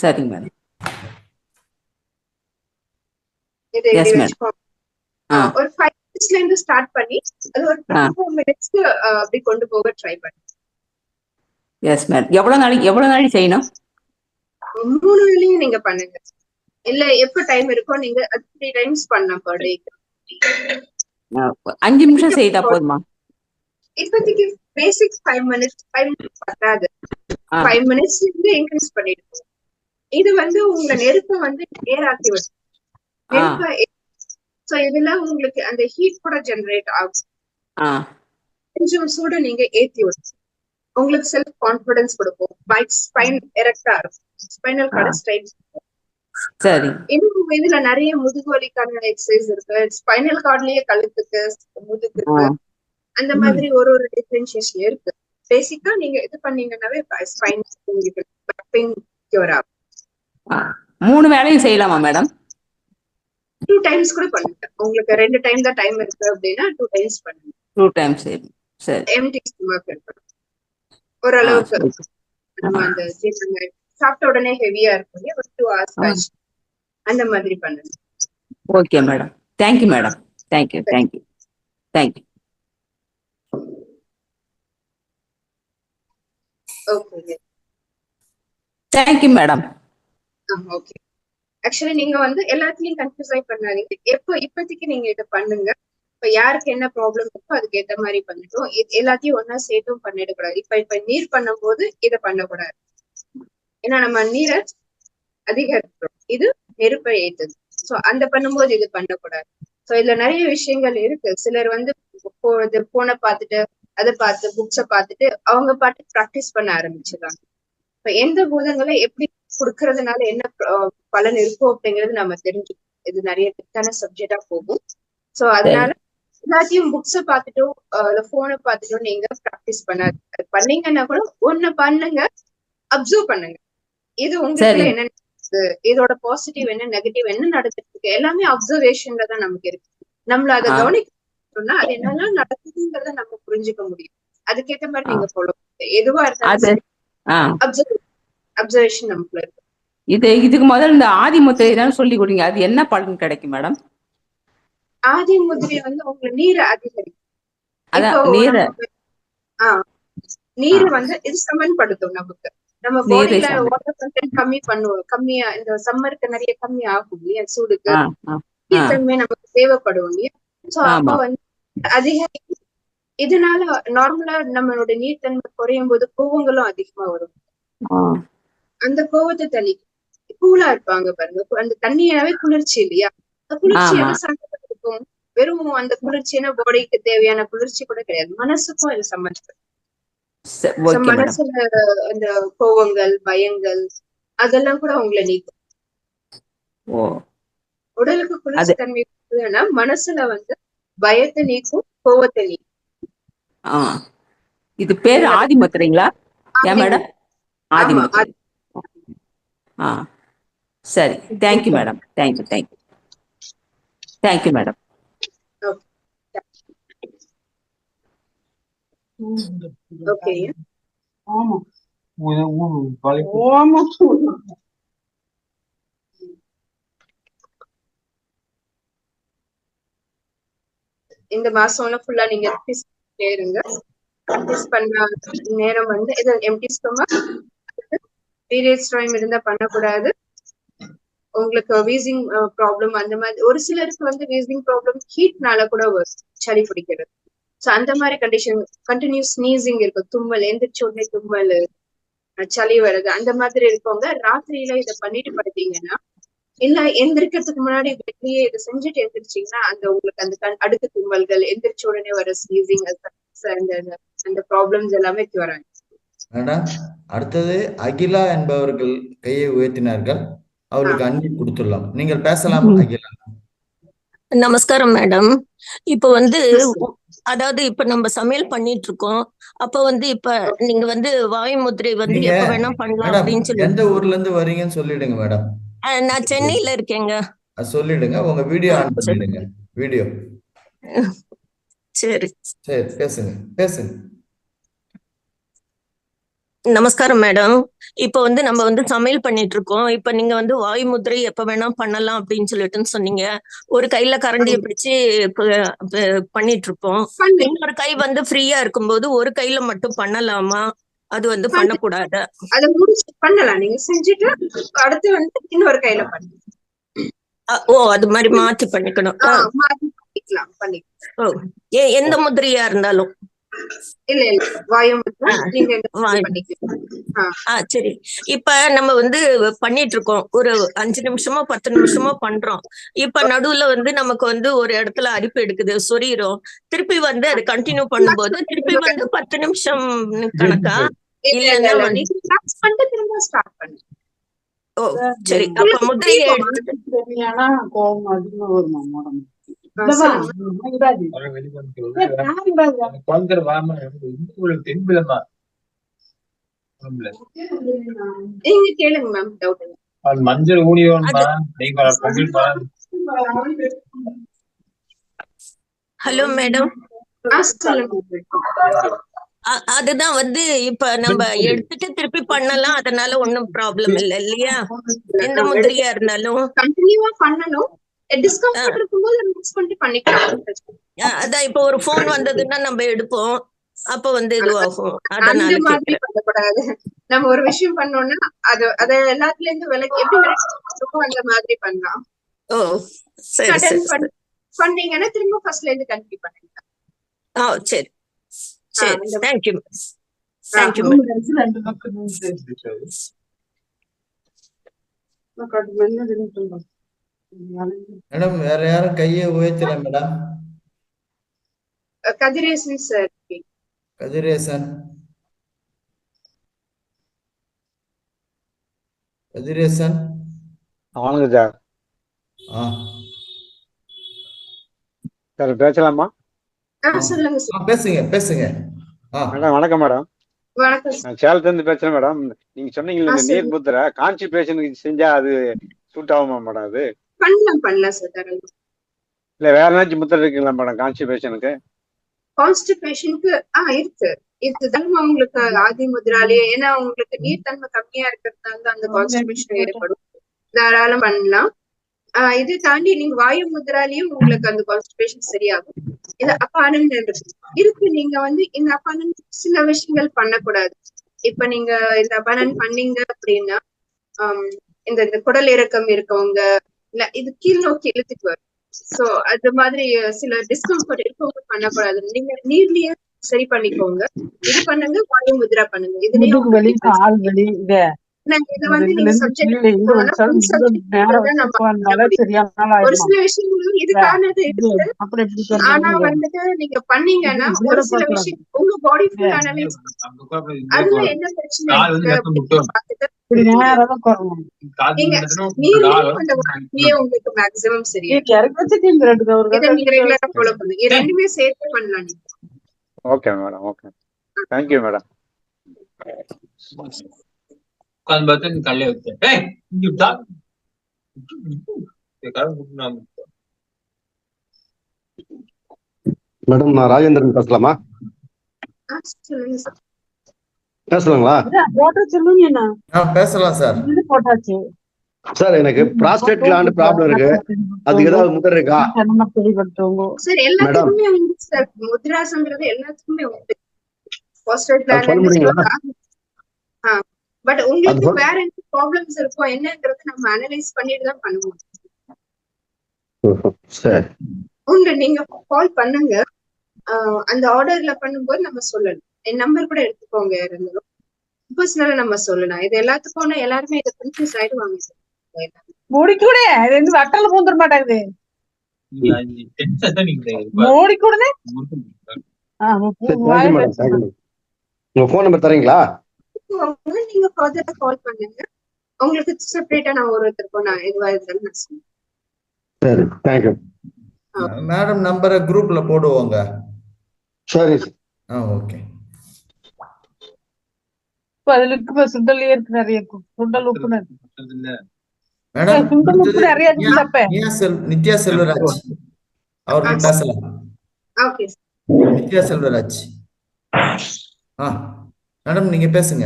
சரிங்க மேடம். இதை எப்படி வச்சுக்கோங்க. ஒரு 5 minutesல இருந்து ஸ்டார்ட் பண்ணி அது ஒரு 4 minutes அப்படி கொண்டு போக ட்ரை பண்ணுங்க. Yes madam. எவ்வளவு நாளைக்கு செய்யணும்? 3 வேளையும் நீங்க பண்ணுங்க. இல்ல எப்ப டைம் இருக்கோ நீங்க 3 times பண்ணலாம் per day. 5 நிமிஷம் செய்தா போதுமா? இப்போதைக்கு பேசிக் 5 minutes பத்தாது. 5 minutes இருந்து இன்க்ரீஸ் பண்ணிடுங்க. இது வந்து உங்க நெருப்பை வந்து நேராக்கி விடும். சோ இதுல உங்களுக்கு அந்த ஹீட் கூட ஜெனரேட் ஆகும். கொஞ்சம் சூடு நீங்க ஏத்தி விடும். உங்களுக்கு செல்ஃப் கான்பிடன்ஸ் கொடுக்கும். ஸ்பைன் எரெக்டா இருக்கும். Spinal cord straight. சரி. இன்னும் இதுல நிறைய முதுகு வலிக்கான எக்ஸசைஸ் இருக்கு. ஸ்பைனல் கார்ட்லயே கழுத்துக்கு முதுகுக்கு அந்த மாதிரி ஒரு டிஃபரன்ஷியேஷன் இருக்கு. பேசிக்கா நீங்க இது பண்ணீங்கன்னாவே ஸ்பைன் பெயின் கியூர் ஆகும். 3 வேளையும் செய்யலாமா மேடம்? 2 times கூட பண்ணுங்க. உங்களுக்கு 2 time தான் டைம் இருக்கு அப்படின்னா 2 times பண்ணுங்க. 2 times செய்யணும். சரி. எம்டி ஸ்டொமக் இருக்கணும். ஓரளவுக்கு நம்ம அந்த சாப்பிட்ட உடனே ஹெவியா இருக்கும், ஒரு 2 hours கழிச்சு அந்த மாதிரி பண்ணுங்க. Okay madam. Thank you madam. Thank you. Okay. Thank you madam. Okay. Actually நீங்க வந்து எல்லாத்துலயும் கன்ஃபியூஸ் ஆகி பண்ணாதீங்க. இப்போதைக்கு நீங்க இதை பண்ணுங்க. இப்ப யாருக்கு என்ன ப்ராப்ளம் இருக்கோ அதுக்கு ஏத்த மாதிரி பண்ணிட்டோம். எல்லாத்தையும் ஒன்னா சேர்த்தும் பண்ணிடக்கூடாது. இப்ப நீர் பண்ணும் போது இதை பண்ணக்கூடாது. ஏன்னா நம்ம நீரை அதிகரிக்கிறோம், இது நெருப்பை ஏத்துது. சோ அந்த பண்ணும்போது இது பண்ணக்கூடாது. சோ இதுல நிறைய விஷயங்கள் இருக்கு. சிலர் வந்து போனை பார்த்துட்டு அதை பார்த்து புக்ஸ பார்த்துட்டு அவங்க பாட்டு ப்ராக்டிஸ் பண்ண ஆரம்பிச்சிடறாங்க. இப்ப எந்த பூதங்களை எப்படி கொடுக்கறதுனால என்ன பலன் இருக்கும் அப்படிங்கறது நம்ம தெரிஞ்சுக்கணும். இது நிறைய திட்டான சப்ஜெக்டா போகும். சோ அதனால எல்லாத்தையும் புக்ஸ பார்த்துட்டோ போனை பார்த்துட்டோ நீங்க ப்ராக்டிஸ் பண்ணாது. பண்ணீங்கன்னா கூட ஒண்ணு பண்ணுங்க, அப்சர்வ் பண்ணுங்க. இது உங்களுக்கு என்ன, இதோட பாசிட்டிவ் என்ன, நெகட்டிவ் என்ன நடந்துட்டு இருக்கு, எல்லாமே அப்சர்வேஷன்ல தான் நமக்கு இருக்கு. நம்மள அதை கவனிக்கணும்னா அது என்னெல்லாம் நடக்குதுங்கிறத நம்ம புரிஞ்சுக்க முடியும். அதுக்கேற்ற மாதிரி நீங்க ஃபாலோ எதுவா இருந்தாலும் அப்சர்வேஷன் நமக்குள்ள இருக்கு. இதுக்கு முதல்ல இந்த ஆதி முத்திரை தான் சொல்லி கொடுங்க. அது என்ன பலன் கிடைக்கும் மேடம்? ஆதி முத்திரை வந்து உங்க நீரை அதிகரிக்கும். நீரை வந்து இது சமன்படுத்தும் நமக்கு. நம்ம பாடியில வாட்டர் கண்டென்ட் கம்மியா இந்த சம்மருக்கு நிறைய கம்மி ஆகும் இல்லையா, சூடுக்கு தன்மை நமக்கு தேவைப்படும் இல்லையா. சோ அப்ப வந்து அதிகரிக்கும். இதனால நார்மலா நம்மளோட நீர்த்தன்மை குறையும் போது கோவங்களும் அதிகமா வரும். அந்த கோவத்தை தண்ணி கூலா இருப்பாங்க பாருங்க, அந்த தண்ணியாவே குளிர்ச்சி இல்லையா, குளிர்ச்சியான சம்பந்தம் இருக்கும். வெறும் அந்த குளிர்ச்சியான பாடிக்கு தேவையான குளிர்ச்சி கூட கிடையாது, மனசுக்கும் இது சம்பந்தப்படும். மனசுல அந்த கோவங்கள் பயங்கள் அதெல்லாம் கூட உங்களை நீக்கும். உடலுக்கு குளிர்ச்சி தன்மை மனசுல வந்து பயத்தை நீக்கும், கோவத்தை நீக்கும். இது பேரு ஆதி முத்திரைங்களா மேடம்? ஆதி முத்திரை. சரி, thank you madam. Thank you madam. Okay. இந்த மாசம்ல ஃபுல்லா நீங்க இருங்க. பண்ண நேரம் வந்து இது எம்டி ஸ்டொமக், பீரியட்ஸ் டைம் இருந்தா பண்ணக்கூடாது. உங்களுக்கு வீசிங் ப்ராப்ளம் அந்த மாதிரி, ஒரு சிலருக்கு வந்து வீசிங் ப்ராப்ளம் ஹீட்னால கூட சளி பிடிக்கிறது. சோ அந்த மாதிரி கண்டிஷன், கண்டினியூஸ் ஸ்னீசிங் இருக்கு, தும்மல், எந்திரிச்ச உடனே தும்மல், சளி வருது, அந்த மாதிரி இருக்கவங்க ராத்திரியில இதை பண்ணிட்டு படுத்தீங்கன்னா, இல்ல எந்திரிக்கிறதுக்கு முன்னாடி வெளியே இதை செஞ்சுட்டு எந்திரிச்சிங்கன்னா அந்த உங்களுக்கு அந்த அடுக்கு தும்மல்கள், எந்திரிச்ச உடனே வர ஸ்னீசிங், அந்த ப்ராப்ளம்ஸ் எல்லாமே கியூர் ஆகும். மேடம், அடுத்தது அகிலா என்பவர்கள் கையை உயர்த்தினார்கள். அவர்களுக்கு அன்மியூட் கொடுத்துடலாம். நீங்கள் பேசலாம் அகிலா. நமஸ்காரம் மேடம். இப்ப வந்து அதாவது இப்ப நம்ம சமையல் பண்ணிட்டு இருக்கோம். அப்ப வந்து இப்ப நீங்க வந்து வாயு முத்திரை வந்து எப்ப வேணா பண்ணலாம் அப்படின்னு சொல்லி. எந்த ஊர்ல இருந்து வரீங்கன்னு சொல்லிடுங்க மேடம். நான் சென்னையில இருக்கேங்க. சொல்லிடுங்க, உங்க வீடியோ ஆன் பண்ணிடுங்க. வீடியோ சரி சரி, பேசுங்க. நமஸ்காரம் மேடம். இப்ப வந்து நம்ம வந்து சமையல் பண்ணிட்டு இருக்கோம். இப்ப நீங்க வந்து வாயு முத்திரை எப்ப வேணா பண்ணலாம் அப்படின்னு சொல்லிட்டுன்னு சொன்னீங்க. ஒரு கையில கரண்டியை பிடிச்சு பண்ணிட்டு இருப்போம். இன்னொரு கை வந்து ஃப்ரீயா இருக்கும்போது ஒரு கையில மட்டும் பண்ணலாமா? அது வந்து பண்ணக்கூடாது. அதை முடிச்சு பண்ணலாம். நீங்க செஞ்சுட்டு அடுத்து வந்து இன்னொரு கையில பண்ணுங்க. அது மாதிரி மாத்தி பண்ணிக்கணும். எந்த முதிரையா இருந்தாலும் இல்ல வாயு முத்திரை நீங்க சரி. இப்ப நம்ம வந்து பண்ணிட்டு இருக்கோம், ஒரு 5 நிமிஷமோ 10 நிமிஷமோ பண்றோம். இப்ப நடுவுல வந்து நமக்கு வந்து ஒரு இடத்துல அரிப்பு எடுக்குது, சொரியிறோம். திருப்பி வந்து அது கண்டினியூ பண்ணும்போது திருப்பி வந்து 10 நிமிஷம் கணக்கா இல்லன்னா திரும்ப ஸ்டார்ட் பண்ணு. சரி. அப்ப முதிரையை எடுத்து கோபம் அதிகமா வருமா? கேளுங்க மேம், டவுட். மஞ்சள் ஹலோ மேடம். அதுதான் வந்து இப்ப நம்ம எடுத்துட்டு திருப்பி பண்ணலாம், அதனால ஒண்ணும் ப்ராப்ளம் இல்ல இல்லையா? எந்த முதிரையா இருந்தாலும் கண்டினியூவா பண்ணணும். டிஸ்கம்ஃபர்ட் இருக்கும்போது மிக்ஸ் பண்ணி பண்ணிக்கலாம். அதான் இப்ப ஒரு போன் வந்ததுன்னா நம்ம எடுப்போம், அப்ப வந்து இதுவாகும். அதனால மாதிரி பண்ணக்கூடாது. நம்ம ஒரு விஷயம் பண்ணோம்னா அத எல்லாத்துல இருந்து விலக்கி எப்படி அந்த மாதிரி பண்ணலாம். சரி. பண்ணீங்கன்னா திரும்ப ஃபர்ஸ்ட்ல இருந்து கண்டினியூ பண்ணுங்க. சரி சரி, இந்த- தேங்க்யூ தேங்க்யூ. ரெண்டு பக்கம் மேடம் வேற யாரும் கையை உயர்த்தல மேடம். கதிரேசன் சார். கதிரேசன் கதிரேசன் வணக்கம் சார். ஆ சார் பேசலாமா? சொல்லுங்க சார். பேசுங்க பேசுங்க. மேடம் வணக்கம் மேடம். வணக்கம் சார். நான் சேலத்துல இருந்து பேசுறேன் மேடம். நீங்க சொன்னீங்கல்ல இந்த நீர் முத்திரை கான்ஸ்டிபேஷனுக்கு செஞ்சா அது சூட் ஆகுமா மேடம்? அது பண்ணலாம் சார். இல்ல வேற ஏதாச்சும் முத்திரை இருக்குங்களா மேடம் கான்ஸ்டிபேஷனுக்கு? கான்ஸ்டிபேஷனுக்கு இருக்கு. இதுதான் உங்களுக்கு ஆதி முத்ராலே, ஏன்னா உங்களுக்கு நீர்த்தன்மை கம்மியா இருக்கிறதுனால அந்த கான்ஸ்டிபேஷன் ஏற்படும். தாராளம் பண்ணலாம். இது தாண்டி நீங்க வாயு முத்ராலையும் உங்களுக்கு அந்த கான்ஸ்டிபேஷன் சரியாகும். இது அப்பானன் இருக்கு. நீங்க வந்து இந்த அப்பானன் சில விஷயங்கள் பண்ணக்கூடாது. இப்ப நீங்க இந்த அப்பானன் பண்ணீங்க அப்படின்னா இந்த குடல் இறக்கம் இருக்கவங்க இல்ல இது கீழ் நோக்கி இழுத்துக்கு வரும். சோ அது மாதிரி சில டிஸ்கம்ஃபர்ட் இருக்கவங்க பண்ணக்கூடாது. நீங்க நீர்லயே சரி பண்ணிக்கோங்க. இது பண்ணுங்க, வாயு முத்ரா பண்ணுங்க. இதுலயும் இது வந்து நீங்க சப்ஜெக்ட் ஒரு சில விஷயங்களும் இதுக்கானது இருக்கு. ஆனா வந்துட்டு நீங்க பண்ணீங்கன்னா ஒரு சில விஷயம் உங்க பாடி ஃபுல் அனலைஸ் அதுல என்ன பிரச்சனை இருக்கு பார்த்துட்டு நீங்க நீர்லயே உங்களுக்கு மேக்ஸிமம் சரியா இதை நீங்க ரெகுலரா ஃபாலோ பண்ணுங்க. இது ரெண்டுமே சேர்த்து பண்ணலாம் நீங்க. Okay madam. Okay, thank you madam. Madam நான் ராஜேந்திரன் பேசலாமா? சொல்லுங்க சார். பேசலாங்களா? பேசலாம் சார். சார் எனக்கு ப்ராஸ்டேட் கிளாண்ட் ப்ராப்ளம் இருக்கு. அதுக்கு ஏதாவது முத்திரை இருக்கா? சார் எல்லாத்துக்குமே உண்டு சார். முத்ராசங்கிறது எல்லாத்துக்குமே உண்டு. சொல்ல முடியுங்களா? பட் உங்களுக்கு வேற என்ன ப்ராப்ளம்ஸ் இருக்கும் என்னன்றது நம்ம அனலைஸ் பண்ணிட்டு தான் பண்ணுவோம். சரி உண்டு. நீங்க கால் பண்ணுங்க. அந்த ஆர்டர்ல பண்ணும்போது நம்ம சொல்லணும். என் நம்பர் கூட எடுத்துக்கோங்க. இருந்தாலும் பர்சனலா நம்ம சொல்லலாம். இது எல்லாத்துக்கும் எல்லாருமே இதை கன்ஃபியூஸ் ஆயிடுவாங்க சார். மூடிக்கூட ரெண்டு வட்டல பூந்துட மாட்டாங்குது. மூடிக்கூடனே உங்க போன் நம்பர் தரீங்களா? நீங்க ஃபர்தரா கால் பண்ணுங்க. உங்களுக்கு செப்பரேட்டா நான் ஒருத்தருக்கும் நான் எதுவா இருந்தாலும் நான் சொல்றேன். சரி, தேங்க்யூ மேடம். நம்பரை குரூப்ல போடுவோங்க. சரி. ஓகே. அதுல இருக்கு சுண்டலே இருக்கு நிறைய சுண்டல் உப்பு மேடம் சுண்டல் உப்பு நிறைய இருக்குல்லப்ப. நித்யா செல்வராஜ் அவர்கள் பேசலாம். ஓகே நித்யா செல்வராஜ். மேடம் நீங்க பேசுங்க.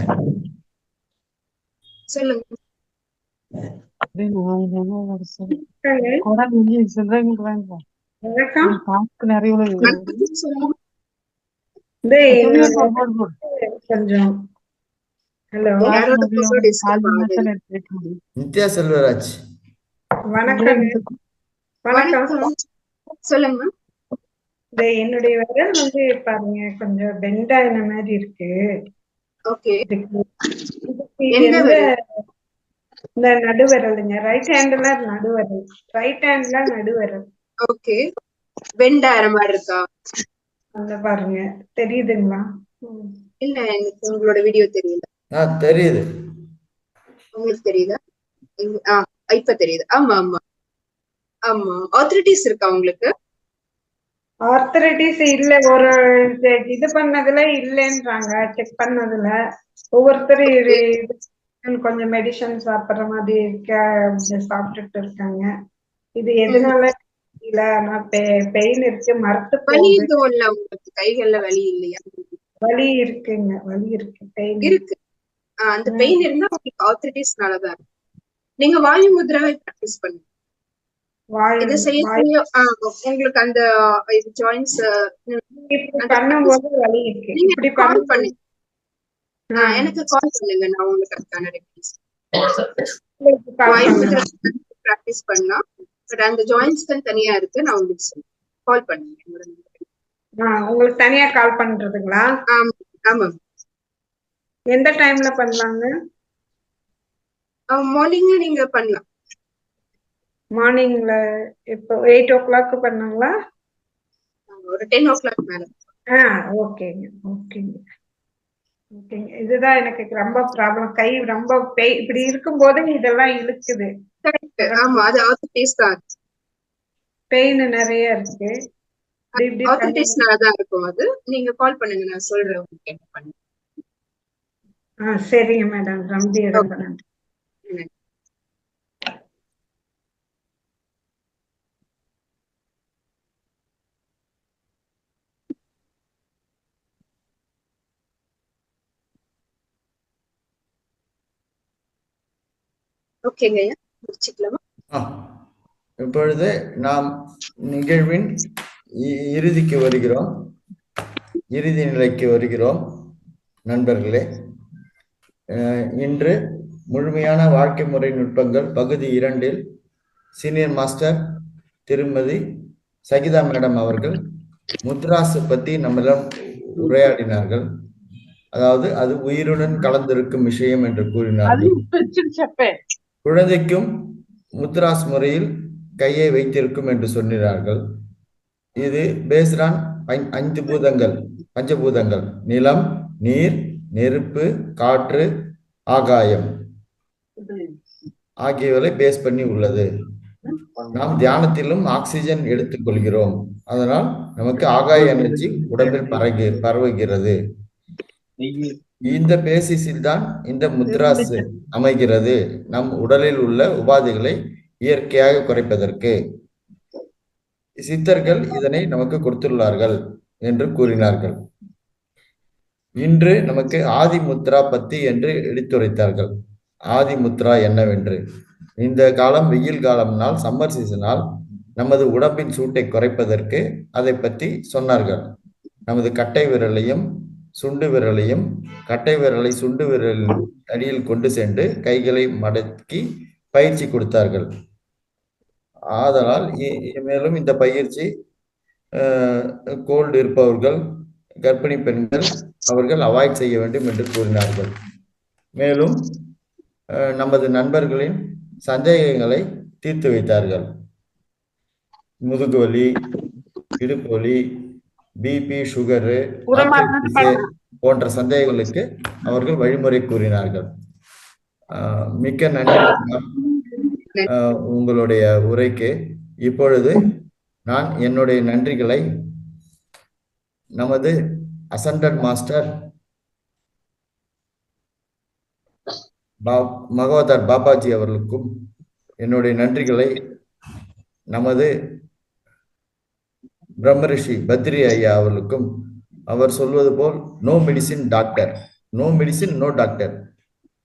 சொல்லுங்க. நித்யா செல்வராஜ் வணக்கம். சொல்லுங்க. என்னுடைய விரல் வந்து பாருங்க கொஞ்சம் பெண்டாயின மாதிரி இருக்கு. ஓகே. இந்த நடுவிரலுங்க. ரைட் ஹேண்ட்ல நடுவிரல். ரைட் ஹேண்ட்ல நடுவிரல். ஓகே. பெண்ட் ஆற மாதிரி இருக்கா? அந்த பாருங்க தெரியுதுங்களா? இல்ல எனக்கு உங்களோட வீடியோ தெரியல. தெரியுது. உங்களுக்கு தெரியுதா? இப்ப தெரியுது. ஆமா ஆமா ஆமா. ஆர்த்ரைட்டிஸ் இருக்கா உங்களுக்கு? ஆர்த்ரைட்டிஸ் இல்ல. ஒரு இது பண்ணதுல இல்லைன்றாங்க. செக் பண்ணதுல ஒவ்வொருத்தரும் கொஞ்சம் மெடிசன் சாப்பிடுற மாதிரி இருக்க சாப்பிட்டுட்டு இருக்காங்க. இது எதனால இல்ல? நான் பெயின் இருக்கு. மரத்து வலி எதுவும் இல்ல உங்களுக்கு? கைகள்ல வலி இல்லையா? வலி இருக்குங்க. வலி இருக்கு. பெயின் இருக்கு. அந்த பெயின் இருந்தா உங்களுக்கு ஆர்த்ரைட்டிஸ்னாலதான் இருக்கு. நீங்க வாயு முத்ராவை பிராக்டிஸ் பண்ணுங்க. இதை செய்ய உங்களுக்கு அந்த ஜாயின்ஸ் பண்ணும்போது வலி இருக்கு. இப்படி கால் பண்ணுங்க. எனக்கு கால் பண்ணுங்க. நான் உங்களுக்கு அதுக்கான ரெக்வெஸ்ட். வாயு முத்ரா பிராக்டிஸ் பண்ணலாம். பட் அந்த ஜாயின்ஸ்க்கு தனியா இருக்கு. நான் உங்களுக்கு சொல்றேன். கால் பண்ணுங்க என்னோட number. உங்களுக்கு தனியா கால் பண்றதுங்களா? ஆமா. எந்த டைம்ல பண்ணலாங்க? மார்னிங்ல நீங்க பண்ணலாம். மார்னிங்ல இப்போ 8 o'clock பண்ணுங்களா? ஒரு 10 o'clock மேல. ஓகேங்க ஓகேங்க ஓகேங்க. இதுதான் எனக்கு ரொம்ப ப்ராப்ளம். கை ரொம்ப இப்படி இருக்கும்போது இதெல்லாம் இழுக்குது. ஆமா, அது ஆர்த்தரைட்டிஸ் தான். பெயின் நிறைய இருக்கு. ஆர்த்தரைட்டிஸ்னாலதான் இருக்கும் அது. நீங்க கால் பண்ணுங்க, நான் சொல்றேன் உங்களுக்கு என்ன பண்ணு. சரிங்க மேடம். ரொம்ப நன்றி. ஓகேங்க, முடிச்சுக்கலாமா? இப்பொழுது நாம் நிகழ்வின் இறுதிக்கு வருகிறோம், இறுதி நிலைக்கு வருகிறோம் நண்பர்களே. இன்று முழுமையான வாழ்க்கை முறை நுட்பங்கள் பகுதி 2 சீனியர் மாஸ்டர் திருமதி சகிதா மேடம் அவர்கள் முத்ராஸ் பத்தி நம்மிடம் உரையாடினார்கள். அதாவது அது உயிருடன் கலந்திருக்கும் விஷயம் என்று கூறினார்கள். குழந்தைக்கும் முத்ராஸ் முறையில் கையை வைத்திருக்கும் என்று சொன்னார்கள். இது பேஸ்டான் 5 பூதங்கள், பஞ்சபூதங்கள், நிலம், நீர், நெருப்பு, காற்று, ஆகாயம் ஆகியவரை பேஸ் பண்ணி உள்ளது. நாம் தியானத்திலும் ஆக்சிஜன் எடுத்துக்கொள்கிறோம். அதனால் நமக்கு ஆகாய எனர்ஜி உடம்பில் பரவுகிறது. இந்த பேசிஸில் தான் இந்த முத்ராஸ் அமைகிறது, நம் உடலில் உள்ள உபாதைகளை இயற்கையாக குறைப்பதற்கு. சித்தர்கள் இதனை நமக்கு கொடுத்துள்ளார்கள் என்று கூறினார்கள். இன்று நமக்கு ஆதி முத்ரா பத்தி என்று எடுத்துரைத்தார்கள். ஆதி முத்ரா என்னவென்று, இந்த காலம் வெயில் காலம்னால், சம்மர் சீசனால் நமது உடம்பின் சூட்டை குறைப்பதற்கு அதை பற்றி சொன்னார்கள். நமது கட்டை விரலையும் சுண்டு விரலையும், கட்டை விரலை சுண்டு விரலின் அடியில் கொண்டு சென்று கைகளை மடக்கி பயிற்சி கொடுத்தார்கள். ஆதலால் மேலும் இந்த பயிற்சி கோல்டு இருப்பவர்கள், கர்ப்பிணி பெண்கள் அவர்கள் அவாய்ட் செய்ய வேண்டும் என்று கூறினார்கள். மேலும் நமது நண்பர்களின் சந்தேகங்களை தீர்த்து வைத்தார்கள். முதுகு வலி, இடுப்பு வலி, பிபி, சுகரு போன்ற சந்தேகங்களுக்கு அவர்கள் வழிமுறை கூறினார்கள். மிக்க நன்றி உங்களுடைய உரைக்கு. இப்பொழுது நான் என்னுடைய நன்றிகளை நமது அசண்டட் மாஸ்டர் மகவதார் பாபாஜி அவர்களுக்கும் என்னுடைய நன்றிகளை நமது பிரம்மரிஷி பத்ரி ஐயா அவர்களுக்கும், அவர் சொல்வது போல் no medicine doctor, no medicine no doctor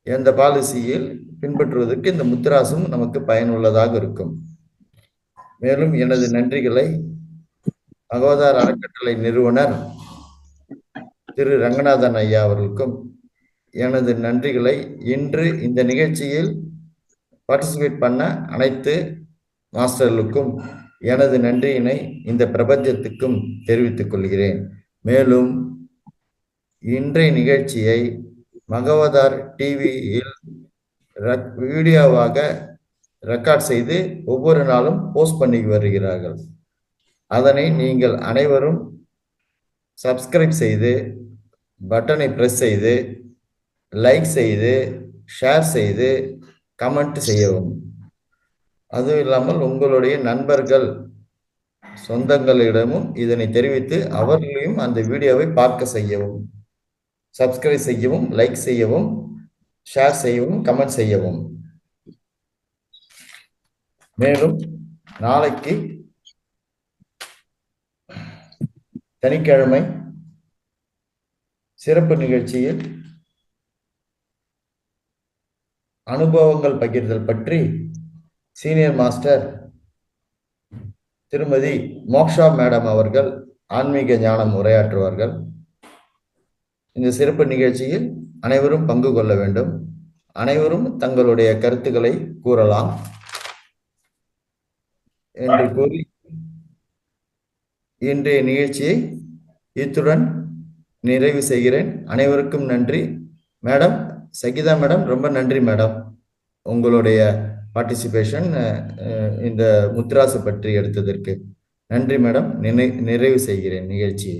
என்ற பாலிசியில் பின்பற்றுவதற்கு இந்த முத்ராசும் நமக்கு பயனுள்ளதாக இருக்கும். மேலும் எனது நன்றிகளை மகவதார் அறக்கட்டளை நிறுவனர் திரு ரங்கநாதன் ஐயா அவர்களுக்கும் எனது நன்றிகளை இன்று இந்த நிகழ்ச்சியில் பார்ட்டிசிபேட் பண்ண அனைத்து மாஸ்டர்களுக்கும் எனது நன்றியினை இந்த பிரபஞ்சத்துக்கும் தெரிவித்துக் கொள்கிறேன். மேலும் இன்றைய நிகழ்ச்சியை மகவதார் டிவியில் வீடியோவாக ரெக்கார்ட் செய்து ஒவ்வொரு நாளும் போஸ்ட் பண்ணி வருகிறார்கள். அதனை நீங்கள் அனைவரும் சப்ஸ்கிரைப் செய்து, பட்டனை பிரஸ் செய்து, லைக் செய்து, ஷேர் செய்து, கமெண்ட் செய்யவும். அதுவும் இல்லாமல் உங்களுடைய நண்பர்கள், சொந்தங்களிடமும் இதனை தெரிவித்து அவர்களையும் அந்த வீடியோவை பார்க்க செய்யவும், சப்ஸ்கிரைப் செய்யவும், லைக் செய்யவும், ஷேர் செய்யவும், கமெண்ட் செய்யவும். மேலும் நாளைக்கு சனிக்கிழமை சிறப்பு நிகழ்ச்சியில் அனுபவங்கள் பகிர்தல் பற்றி சீனியர் மாஸ்டர் திருமதி மோக்ஷா மேடம் அவர்கள் ஆன்மீக ஞானம் உரையாற்றுவார்கள். இந்த சிறப்பு நிகழ்ச்சியில் அனைவரும் பங்கு கொள்ள வேண்டும். அனைவரும் தங்களுடைய கருத்துக்களை கூறலாம். என்று கூறி இன்றைய நிகழ்ச்சியை இத்துடன் நிறைவு செய்கிறேன். அனைவருக்கும் நன்றி. மேடம் சகிதா மேடம், ரொம்ப நன்றி மேடம், உங்களுடைய பார்ட்டிசிபேஷன் இந்த முத்ராஸ் பற்றி எடுத்ததற்கு நன்றி மேடம். நிறைவு செய்கிறேன் நிகழ்ச்சியை.